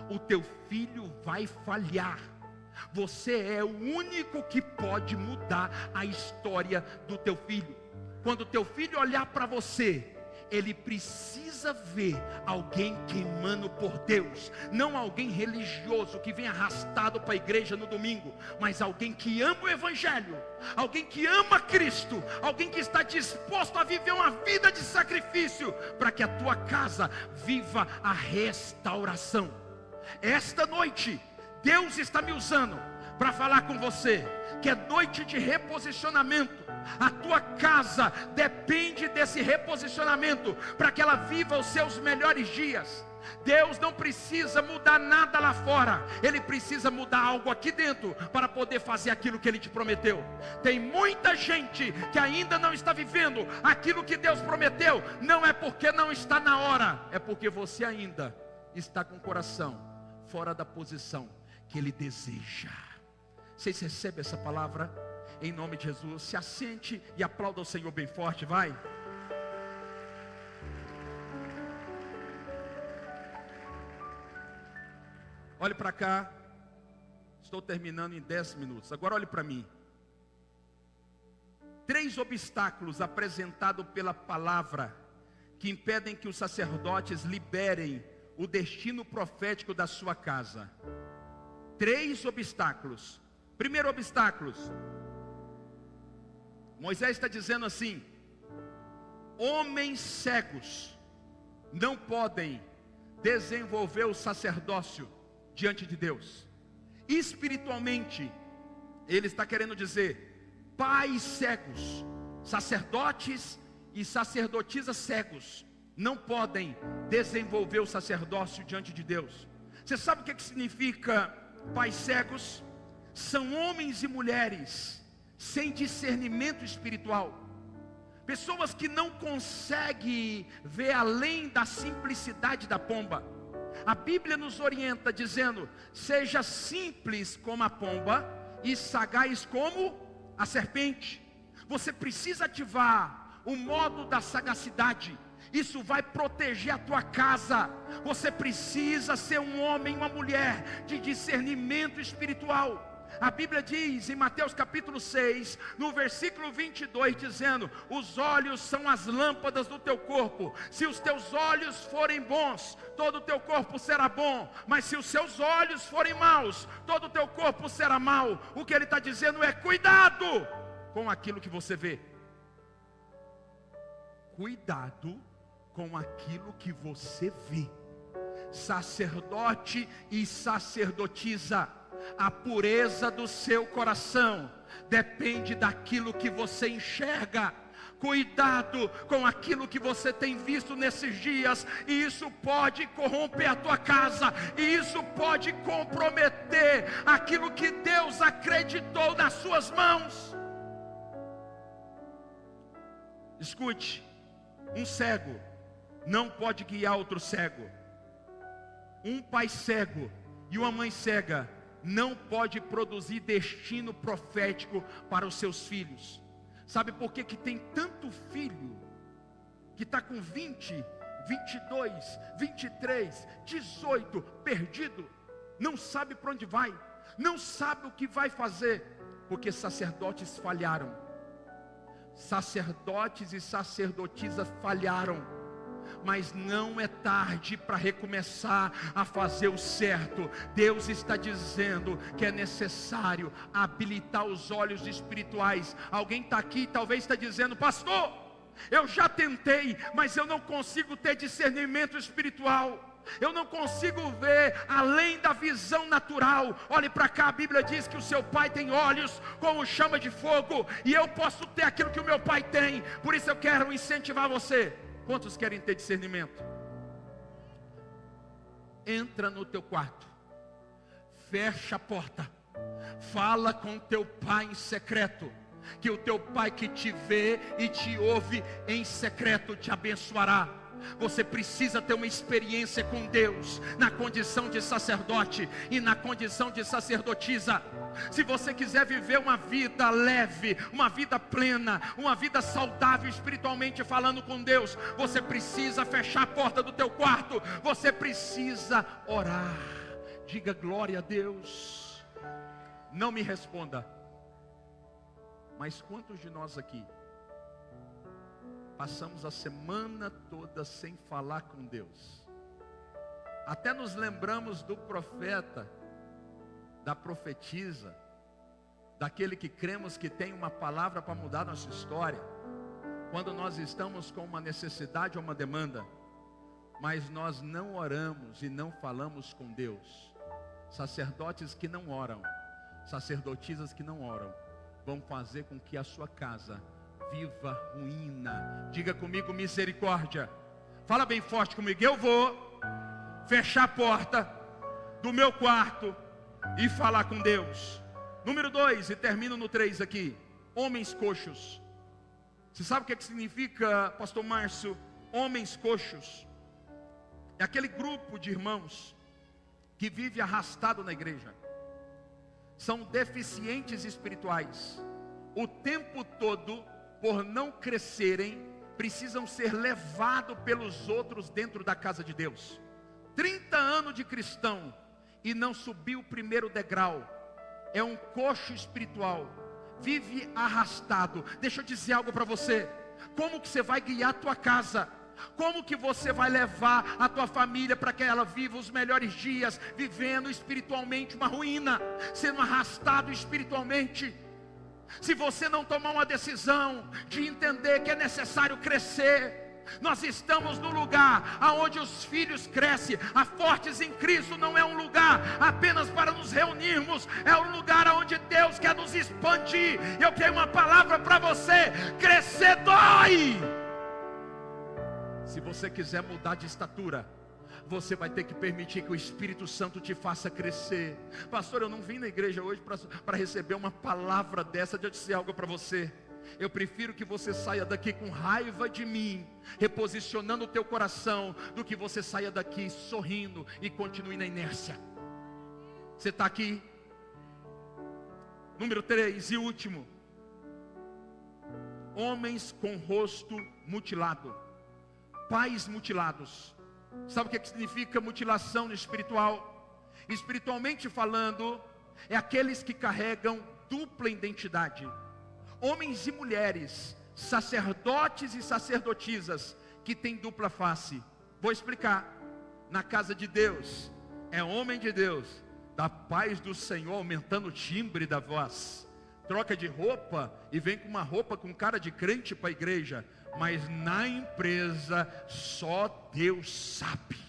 o teu filho vai falhar. Você é o único que pode mudar a história do teu filho. Quando o teu filho olhar para você, ele precisa ver alguém queimando por Deus. Não alguém religioso que vem arrastado para a igreja no domingo, mas alguém que ama o Evangelho, alguém que ama Cristo, alguém que está disposto a viver uma vida de sacrifício, para que a tua casa viva a restauração. Esta noite, Deus está me usando para falar com você, que é noite de reposicionamento. A tua casa depende desse reposicionamento, para que ela viva os seus melhores dias. Deus não precisa mudar nada lá fora, Ele precisa mudar algo aqui dentro, para poder fazer aquilo que Ele te prometeu. Tem muita gente que ainda não está vivendo aquilo que Deus prometeu. Não é porque não está na hora, é porque você ainda está com o coração fora da posição que Ele deseja. Vocês recebem essa palavra? Em nome de Jesus, se assente e aplauda o Senhor bem forte, vai. Olhe para cá. Estou terminando em 10 minutos. Agora olhe para mim. 3 obstáculos apresentados pela palavra que impedem que os sacerdotes liberem o destino profético da sua casa. 3 obstáculos. Primeiro obstáculo: Moisés está dizendo assim: homens cegos não podem desenvolver o sacerdócio diante de Deus. Espiritualmente, ele está querendo dizer: pais cegos, sacerdotes e sacerdotisas cegos não podem desenvolver o sacerdócio diante de Deus. Você sabe o que significa pais cegos? São homens e mulheres sem discernimento espiritual, pessoas que não conseguem ver além da simplicidade da pomba. A Bíblia nos orienta dizendo: seja simples como a pomba e sagaz como a serpente. Você precisa ativar o modo da sagacidade. Isso vai proteger a tua casa. Você precisa ser um homem, uma mulher de discernimento espiritual. A Bíblia diz em Mateus capítulo 6, no versículo 22, dizendo: os olhos são as lâmpadas do teu corpo. Se os teus olhos forem bons, todo o teu corpo será bom. Mas se os seus olhos forem maus, todo o teu corpo será mau. O que ele está dizendo é: cuidado com aquilo que você vê. Cuidado com aquilo que você vê. Sacerdote e sacerdotisa, a pureza do seu coração depende daquilo que você enxerga. Cuidado com aquilo que você tem visto nesses dias, e isso pode corromper a tua casa, e isso pode comprometer aquilo que Deus acreditou nas suas mãos. Escute, um cego não pode guiar outro cego. Um pai cego e uma mãe cega não pode produzir destino profético para os seus filhos. Sabe por que tem tanto filho que está com 20, 22, 23, 18, perdido, não sabe para onde vai, não sabe o que vai fazer? Porque sacerdotes falharam, sacerdotes e sacerdotisas falharam. Mas não é tarde para recomeçar a fazer o certo. Deus está dizendo que é necessário habilitar os olhos espirituais. Alguém está aqui e talvez está dizendo: pastor, eu já tentei, mas eu não consigo ter discernimento espiritual. Eu não consigo ver além da visão natural. Olhe para cá, a Bíblia diz que o seu pai tem olhos como chama de fogo, e eu posso ter aquilo que o meu pai tem. Por isso eu quero incentivar você. Quantos querem ter discernimento? Entra no teu quarto, fecha a porta, fala com teu pai em secreto, que o teu pai que te vê e te ouve em secreto te abençoará. Você precisa ter uma experiência com Deus, na condição de sacerdote e na condição de sacerdotisa. Se você quiser viver uma vida leve, uma vida plena, uma vida saudável espiritualmente falando com Deus, você precisa fechar a porta do teu quarto, você precisa orar. Diga glória a Deus. Não me responda, mas quantos de nós aqui passamos a semana toda sem falar com Deus? Até nos lembramos do profeta, da profetisa, daquele que cremos que tem uma palavra para mudar nossa história, quando nós estamos com uma necessidade ou uma demanda, mas nós não oramos e não falamos com Deus. Sacerdotes que não oram, sacerdotisas que não oram, vão fazer com que a sua casa viva ruína. Diga comigo: misericórdia. Fala bem forte comigo: eu vou fechar a porta do meu quarto e falar com Deus. Número 2, e termino no 3 aqui: homens coxos. Você sabe o que significa, pastor Márcio, homens coxos? É aquele grupo de irmãos que vive arrastado na igreja. São deficientes espirituais. O tempo todo, por não crescerem, precisam ser levados pelos outros dentro da casa de Deus. 30 anos de cristão e não subiu o primeiro degrau. É um coxo espiritual, vive arrastado. Deixa eu dizer algo para você: como que você vai guiar a tua casa? Como que você vai levar a tua família para que ela viva os melhores dias, vivendo espiritualmente uma ruína, sendo arrastado espiritualmente? Se você não tomar uma decisão de entender que é necessário crescer, nós estamos no lugar aonde os filhos crescem. A Fortes em Cristo não é um lugar apenas para nos reunirmos, é um lugar aonde Deus quer nos expandir. Eu tenho uma palavra para você: crescer dói. Se você quiser mudar de estatura, você vai ter que permitir que o Espírito Santo te faça crescer. Pastor, eu não vim na igreja hoje para receber uma palavra dessa. Deixa eu dizer algo para você: eu prefiro que você saia daqui com raiva de mim, reposicionando o teu coração, do que você saia daqui sorrindo e continue na inércia. Você está aqui? Número 3 e último: homens com rosto mutilado, pais mutilados. Sabe o que significa mutilação no espiritual? Espiritualmente falando, é aqueles que carregam dupla identidade. Homens e mulheres, sacerdotes e sacerdotisas que têm dupla face. Vou explicar. Na casa de Deus, é homem de Deus, da paz do Senhor, aumentando o timbre da voz. Troca de roupa e vem com uma roupa com cara de crente para a igreja. Mas na empresa, só Deus sabe.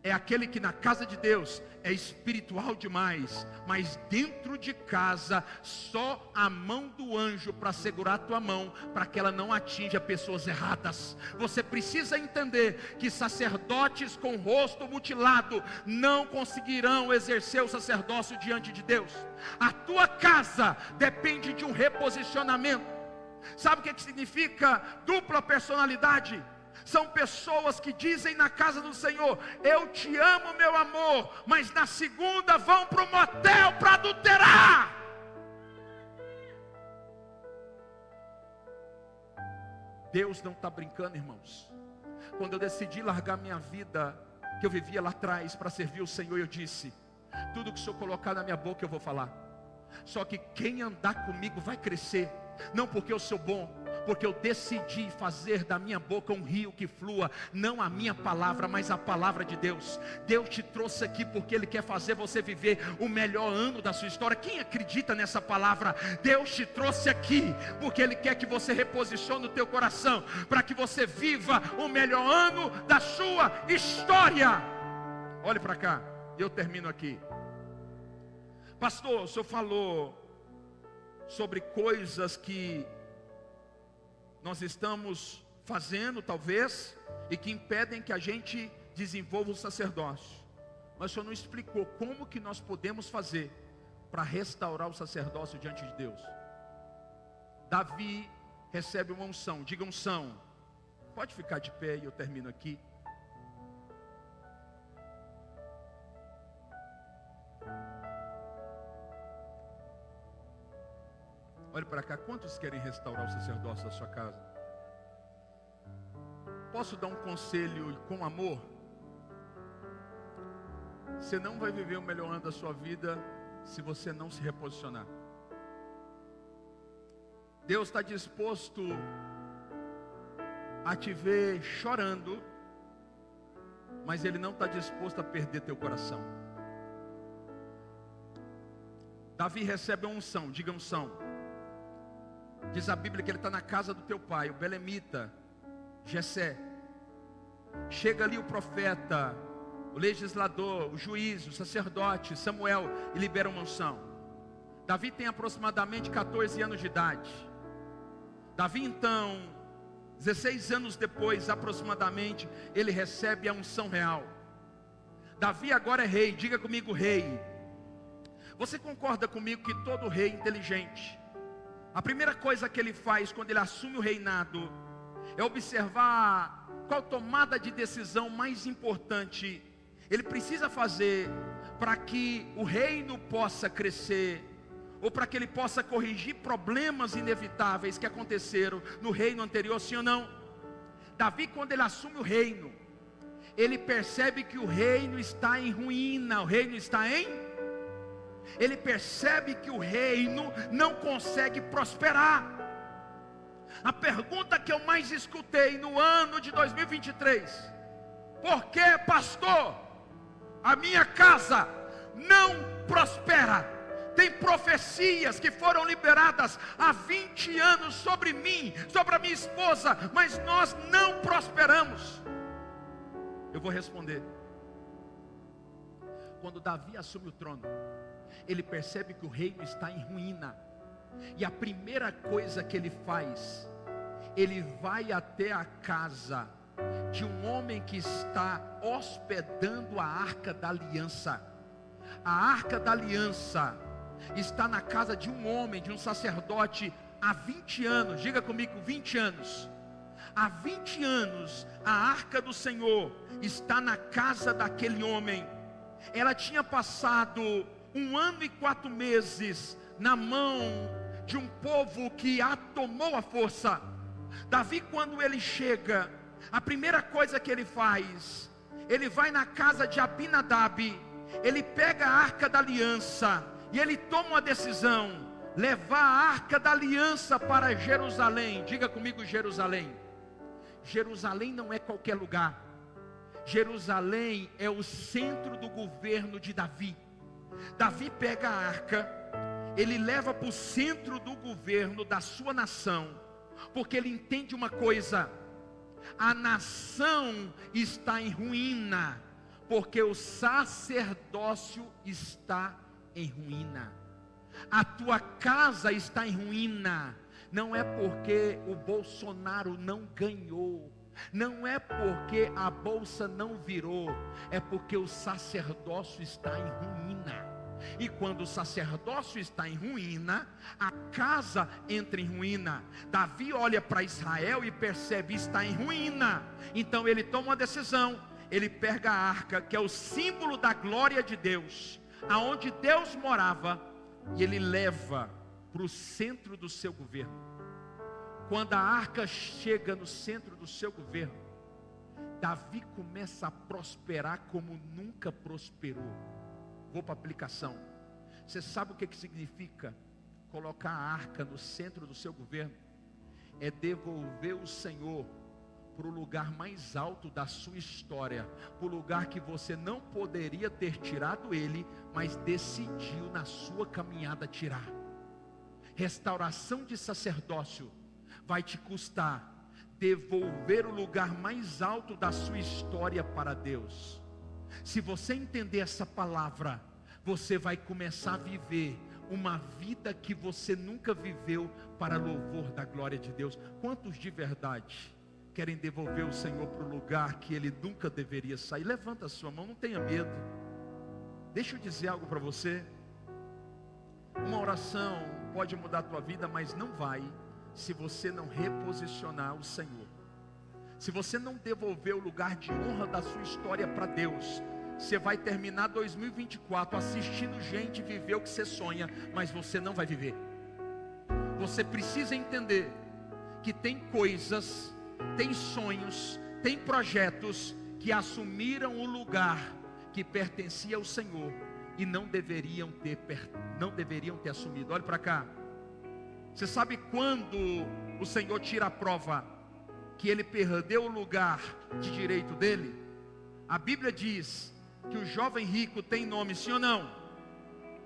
É aquele que na casa de Deus é espiritual demais, mas dentro de casa, só a mão do anjo para segurar a tua mão, para que ela não atinja pessoas erradas. Você precisa entender que sacerdotes com rosto mutilado não conseguirão exercer o sacerdócio diante de Deus. A tua casa depende de um reposicionamento. Sabe o que significa dupla personalidade? São pessoas que dizem na casa do Senhor: eu te amo, meu amor, mas na segunda vão para o motel para adulterar. Deus não está brincando, irmãos. Quando eu decidi largar minha vida, que eu vivia lá atrás, para servir o Senhor, eu disse: tudo que o Senhor colocar na minha boca eu vou falar. Só que quem andar comigo vai crescer. Não porque eu sou bom, porque eu decidi fazer da minha boca um rio que flua, não a minha palavra, mas a palavra de Deus. Deus te trouxe aqui porque Ele quer fazer você viver o melhor ano da sua história. Quem acredita nessa palavra? Deus te trouxe aqui porque Ele quer que você reposicione o teu coração, para que você viva o melhor ano da sua história. Olhe para cá, eu termino aqui. Pastor, o senhor falou sobre coisas que nós estamos fazendo talvez, e que impedem que a gente desenvolva o sacerdócio. Mas o Senhor não explicou como que nós podemos fazer para restaurar o sacerdócio diante de Deus. Davi recebe uma unção, diga unção. Pode ficar de pé e eu termino aqui. Olhe para cá, quantos querem restaurar o sacerdócio da sua casa? Posso dar um conselho com amor? Você não vai viver o melhor ano da sua vida se você não se reposicionar. Deus está disposto a te ver chorando, mas Ele não está disposto a perder teu coração. Davi recebe uma unção, diga unção. Diz a Bíblia que ele está na casa do teu pai, o belemita, Jessé. Chega ali o profeta, o legislador, o juiz, o sacerdote, Samuel, e libera uma unção. Davi tem aproximadamente 14 anos de idade. Davi então, 16 anos depois aproximadamente, ele recebe a unção real. Davi agora é rei, diga comigo rei. Você concorda comigo que todo rei inteligente, a primeira coisa que ele faz quando ele assume o reinado é observar qual tomada de decisão mais importante ele precisa fazer para que o reino possa crescer, ou para que ele possa corrigir problemas inevitáveis que aconteceram no reino anterior, sim ou não? Davi, quando ele assume o reino, ele percebe que o reino está em ruína, o reino está em... Ele percebe que o reino não consegue prosperar. A pergunta que eu mais escutei no ano de 2023: por que, pastor, a minha casa não prospera? Tem profecias que foram liberadas há 20 anos sobre mim, sobre a minha esposa, mas nós não prosperamos. Eu vou responder. Quando Davi assume o trono, ele percebe que o reino está em ruína, e a primeira coisa que ele faz, ele vai até a casa de um homem que está hospedando a arca da aliança. A arca da aliança está na casa de um homem, de um sacerdote, há 20 anos, diga comigo, 20 anos. Há 20 anos, a arca do Senhor está na casa daquele homem. Ela tinha passado 1 ano e 4 meses na mão de um povo que a tomou à força. Davi, quando ele chega, a primeira coisa que ele faz, ele vai na casa de Abinadab, ele pega a arca da aliança E ele toma uma decisão: levar a arca da aliança para Jerusalém. Diga comigo, Jerusalém. Jerusalém não é qualquer lugar. Jerusalém é o centro do governo de Davi. Davi pega a arca, ele leva para o centro do governo da sua nação, porque ele entende uma coisa: a nação está em ruína, porque o sacerdócio está em ruína. A tua casa está em ruína. Não é porque o Bolsonaro não ganhou, não é porque a bolsa não virou, é porque o sacerdócio está em ruína. E quando o sacerdócio está em ruína, a casa entra em ruína. Davi olha para Israel e percebe: está em ruína. Então ele toma uma decisão. Ele pega a arca, que é o símbolo da glória de Deus, aonde Deus morava, e ele leva para o centro do seu governo. Quando a arca chega no centro do seu governo, Davi começa a prosperar como nunca prosperou. Vou para a aplicação. Você sabe o que significa colocar a arca no centro do seu governo? É devolver o Senhor para o lugar mais alto da sua história, para o lugar que você não poderia ter tirado ele, mas decidiu na sua caminhada tirar. Restauração de sacerdócio vai te custar devolver o lugar mais alto da sua história para Deus. Se você entender essa palavra, você vai começar a viver uma vida que você nunca viveu, para louvor da glória de Deus. Quantos de verdade querem devolver o Senhor para o lugar que Ele nunca deveria sair? Levanta a sua mão, não tenha medo. Deixa eu dizer algo para você. Uma oração pode mudar a tua vida, mas não vai se você não reposicionar o Senhor. Se você não devolver o lugar de honra da sua história para Deus, você vai terminar 2024 assistindo gente viver o que você sonha, mas você não vai viver. Você precisa entender que tem coisas, tem sonhos, tem projetos que assumiram o lugar que pertencia ao Senhor e não deveriam ter assumido. Olha para cá. Você sabe quando o Senhor tira a prova que ele perdeu o lugar de direito dele? A Bíblia diz que o jovem rico tem nome, sim ou não?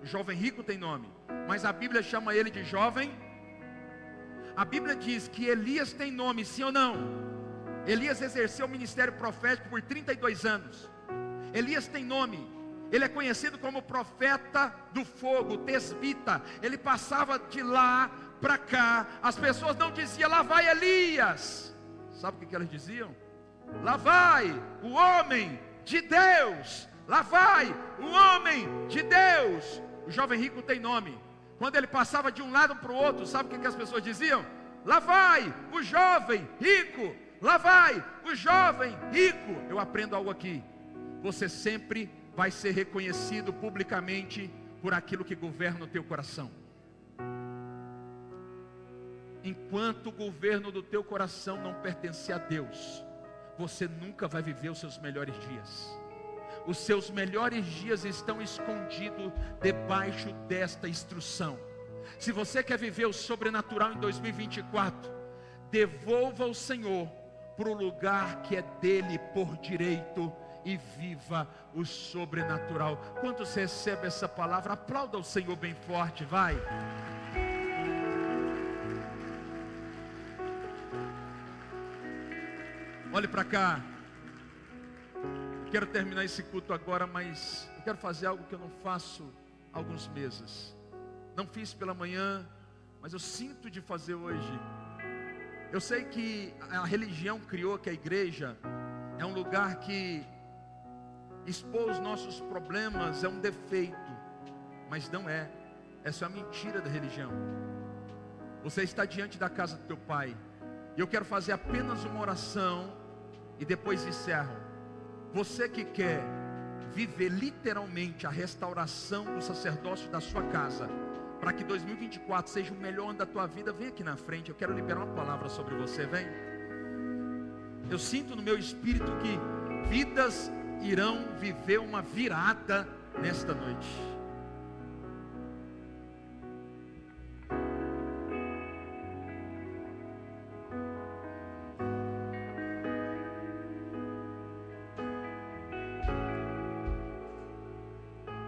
O jovem rico tem nome, mas a Bíblia chama ele de jovem. A Bíblia diz que Elias tem nome, sim ou não? Elias exerceu o ministério profético por 32 anos. Elias tem nome. Ele é conhecido como profeta do fogo, tesbita. Ele passava de lá para cá. As pessoas não diziam: lá vai Elias. Sabe o que elas diziam? Lá vai o homem de Deus. Lá vai o homem de Deus. O jovem rico tem nome. Quando ele passava de um lado para o outro, sabe o que as pessoas diziam? Lá vai o jovem rico. Lá vai o jovem rico. Eu aprendo algo aqui. Você sempre vai ser reconhecido publicamente por aquilo que governa o teu coração. Enquanto o governo do teu coração não pertencer a Deus, você nunca vai viver os seus melhores dias. Os seus melhores dias estão escondidos debaixo desta instrução. Se você quer viver o sobrenatural em 2024, devolva ao Senhor para o lugar que é dele por direito e viva o sobrenatural. Quantos recebem essa palavra? Aplauda o Senhor bem forte, vai. Olhe para cá. Eu quero terminar esse culto agora, mas eu quero fazer algo que eu não faço há alguns meses. Não fiz pela manhã, mas eu sinto de fazer hoje. Eu sei que a religião criou que a igreja é um lugar que expor os nossos problemas é um defeito, mas não é. Essa é a mentira da religião. Você está diante da casa do teu pai, e eu quero fazer apenas uma oração e depois encerro. Você que quer viver literalmente a restauração do sacerdócio da sua casa, para que 2024 seja o melhor ano da tua vida, vem aqui na frente. Eu quero liberar uma palavra sobre você, vem. Eu sinto no meu espírito que vidas irão viver uma virada nesta noite.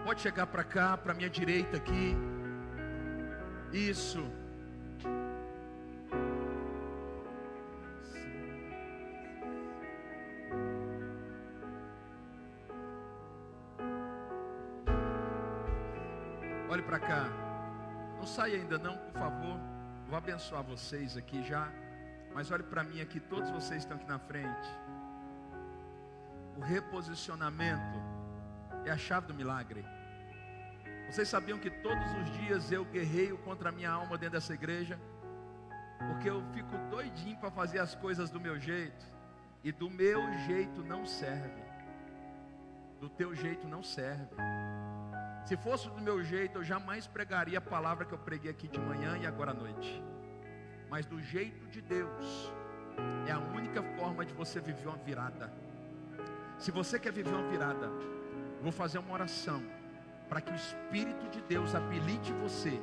Pode chegar para cá, para minha direita aqui. Isso. Olhe para cá. Não saia ainda não, por favor. Vou abençoar vocês aqui já. Mas olhe para mim aqui, todos vocês estão aqui na frente. O reposicionamento é a chave do milagre. Vocês sabiam que todos os dias eu guerreio contra a minha alma dentro dessa igreja? Porque eu fico doidinho para fazer as coisas do meu jeito. E do meu jeito não serve. Do teu jeito não serve. Se fosse do meu jeito, eu jamais pregaria a palavra que eu preguei aqui de manhã e agora à noite. Mas do jeito de Deus, é a única forma de você viver uma virada. Se você quer viver uma virada, vou fazer uma oração para que o Espírito de Deus habilite você,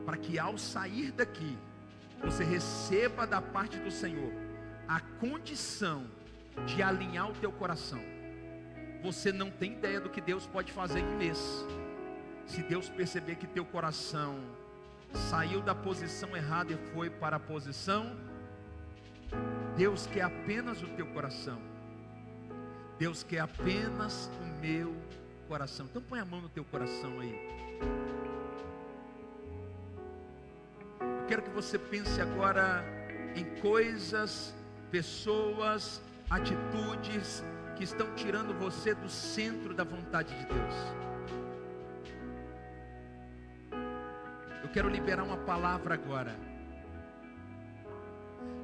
para que ao sair daqui, você receba da parte do Senhor a condição de alinhar o teu coração. Você não tem ideia do que Deus pode fazer em um mês. Se Deus perceber que teu coração saiu da posição errada e foi para a posição, Deus quer apenas o teu coração. Deus quer apenas o meu coração. Então põe a mão no teu coração aí. Eu quero que você pense agora em coisas, pessoas, atitudes que estão tirando você do centro da vontade de Deus. Eu quero liberar uma palavra agora,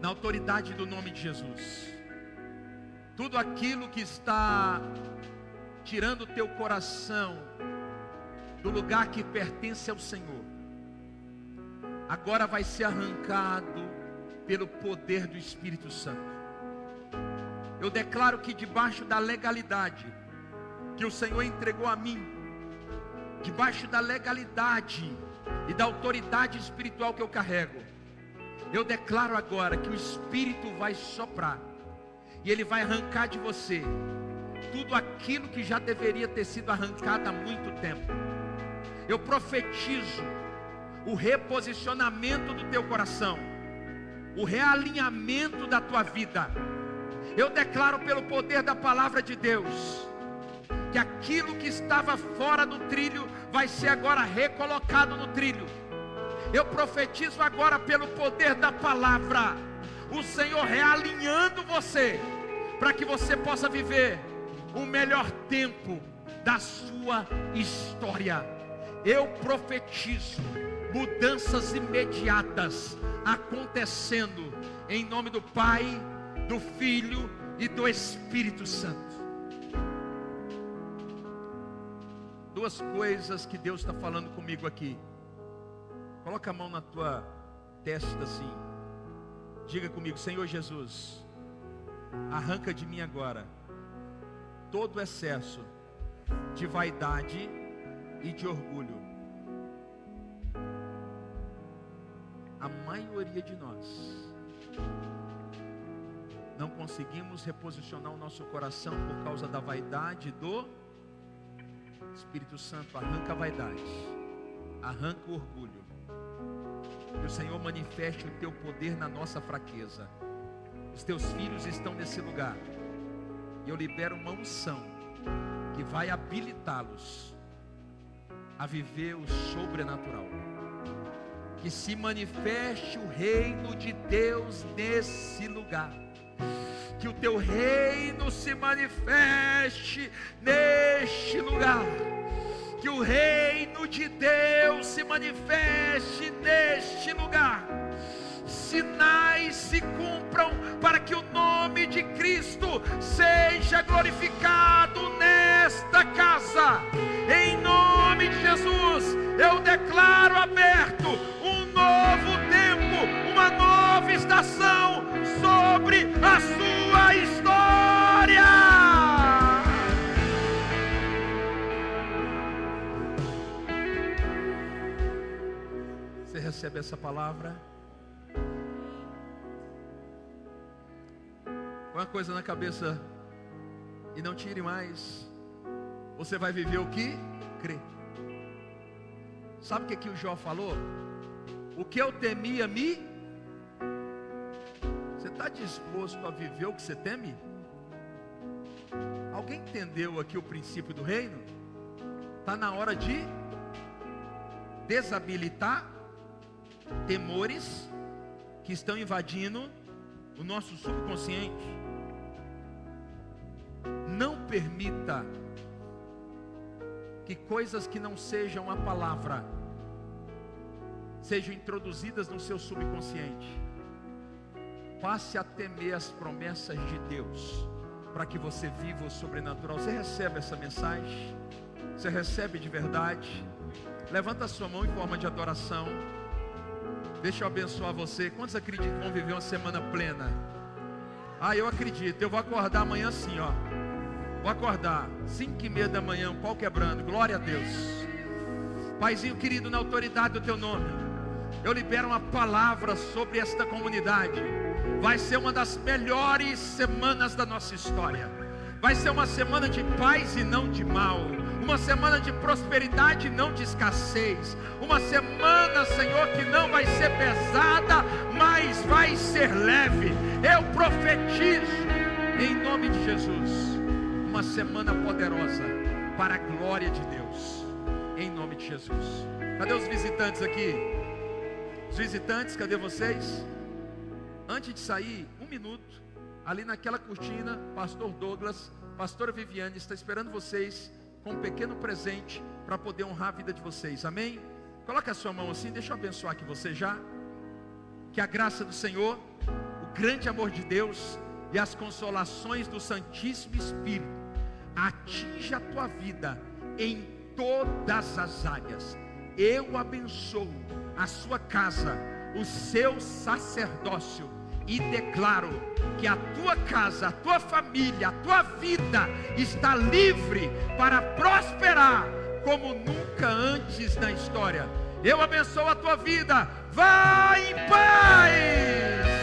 na autoridade do nome de Jesus. Tudo aquilo que está tirando o teu coração do lugar que pertence ao Senhor, agora vai ser arrancado pelo poder do Espírito Santo. Eu declaro que debaixo da legalidade que o Senhor entregou a mim, debaixo da legalidade e da autoridade espiritual que eu carrego, eu declaro agora que o Espírito vai soprar e ele vai arrancar de você tudo aquilo que já deveria ter sido arrancado há muito tempo. Eu profetizo o reposicionamento do teu coração, o realinhamento da tua vida. Eu declaro pelo poder da palavra de Deus que aquilo que estava fora do trilho vai ser agora recolocado no trilho. Eu profetizo agora pelo poder da palavra, o Senhor realinhando você, para que você possa viver o melhor tempo da sua história. Eu profetizo mudanças imediatas acontecendo em nome do Pai, do Filho e do Espírito Santo. Duas coisas que Deus está falando comigo aqui. Coloca a mão na tua testa assim. Diga comigo: Senhor Jesus, arranca de mim agora todo excesso de vaidade e de orgulho. A maioria de nós não conseguimos reposicionar o nosso coração por causa da vaidade do Espírito Santo. Arranca a vaidade, arranca o orgulho. Que o Senhor manifeste o teu poder na nossa fraqueza. Os teus filhos estão nesse lugar, e eu libero uma unção que vai habilitá-los a viver o sobrenatural. Que se manifeste o reino de Deus nesse lugar. Que o teu reino se manifeste neste lugar. Que o reino de Deus se manifeste neste lugar. Sinais se cumpram para que o nome de Cristo seja glorificado nesta casa. Em nome de Jesus, eu declaro aberto um novo tempo, uma nova estação sobre a sua história. Você recebe essa palavra? Põe uma coisa na cabeça e não tire mais. Você vai viver o que crer. Sabe o que o Jó falou? O que eu temia Você está disposto a viver o que você teme? Alguém entendeu aqui o princípio do reino? Está na hora de desabilitar temores que estão invadindo o nosso subconsciente. Não permita que coisas que não sejam a palavra sejam introduzidas no seu subconsciente. Passe a temer as promessas de Deus, para que você viva o sobrenatural. Você recebe essa mensagem? Você recebe de verdade? Levanta a sua mão em forma de adoração. Deixa eu abençoar você. Quantos acreditam que vão viver uma semana plena? Eu acredito. Eu vou acordar amanhã sim, ó. Vou acordar 5:30 da manhã, um pau quebrando. Glória a Deus. Paizinho querido, na autoridade do teu nome, eu libero uma palavra sobre esta comunidade. Vai ser uma das melhores semanas da nossa história. Vai ser uma semana de paz e não de mal. Uma semana de prosperidade e não de escassez. Uma semana, Senhor, que não vai ser pesada, mas vai ser leve. Eu profetizo em nome de Jesus uma semana poderosa para a glória de Deus, em nome de Jesus. Cadê os visitantes aqui? Os visitantes, cadê vocês? Antes de sair, 1 minuto, ali naquela cortina, pastor Douglas, pastora Viviane está esperando vocês com um pequeno presente para poder honrar a vida de vocês, amém? Coloca a sua mão assim, deixa eu abençoar aqui você já. Que a graça do Senhor, o grande amor de Deus e as consolações do Santíssimo Espírito atinja a tua vida em todas as áreas. Eu abençoo a sua casa, o seu sacerdócio, e declaro que a tua casa, a tua família, a tua vida está livre para prosperar como nunca antes na história. Eu abençoo a tua vida. Vai em paz.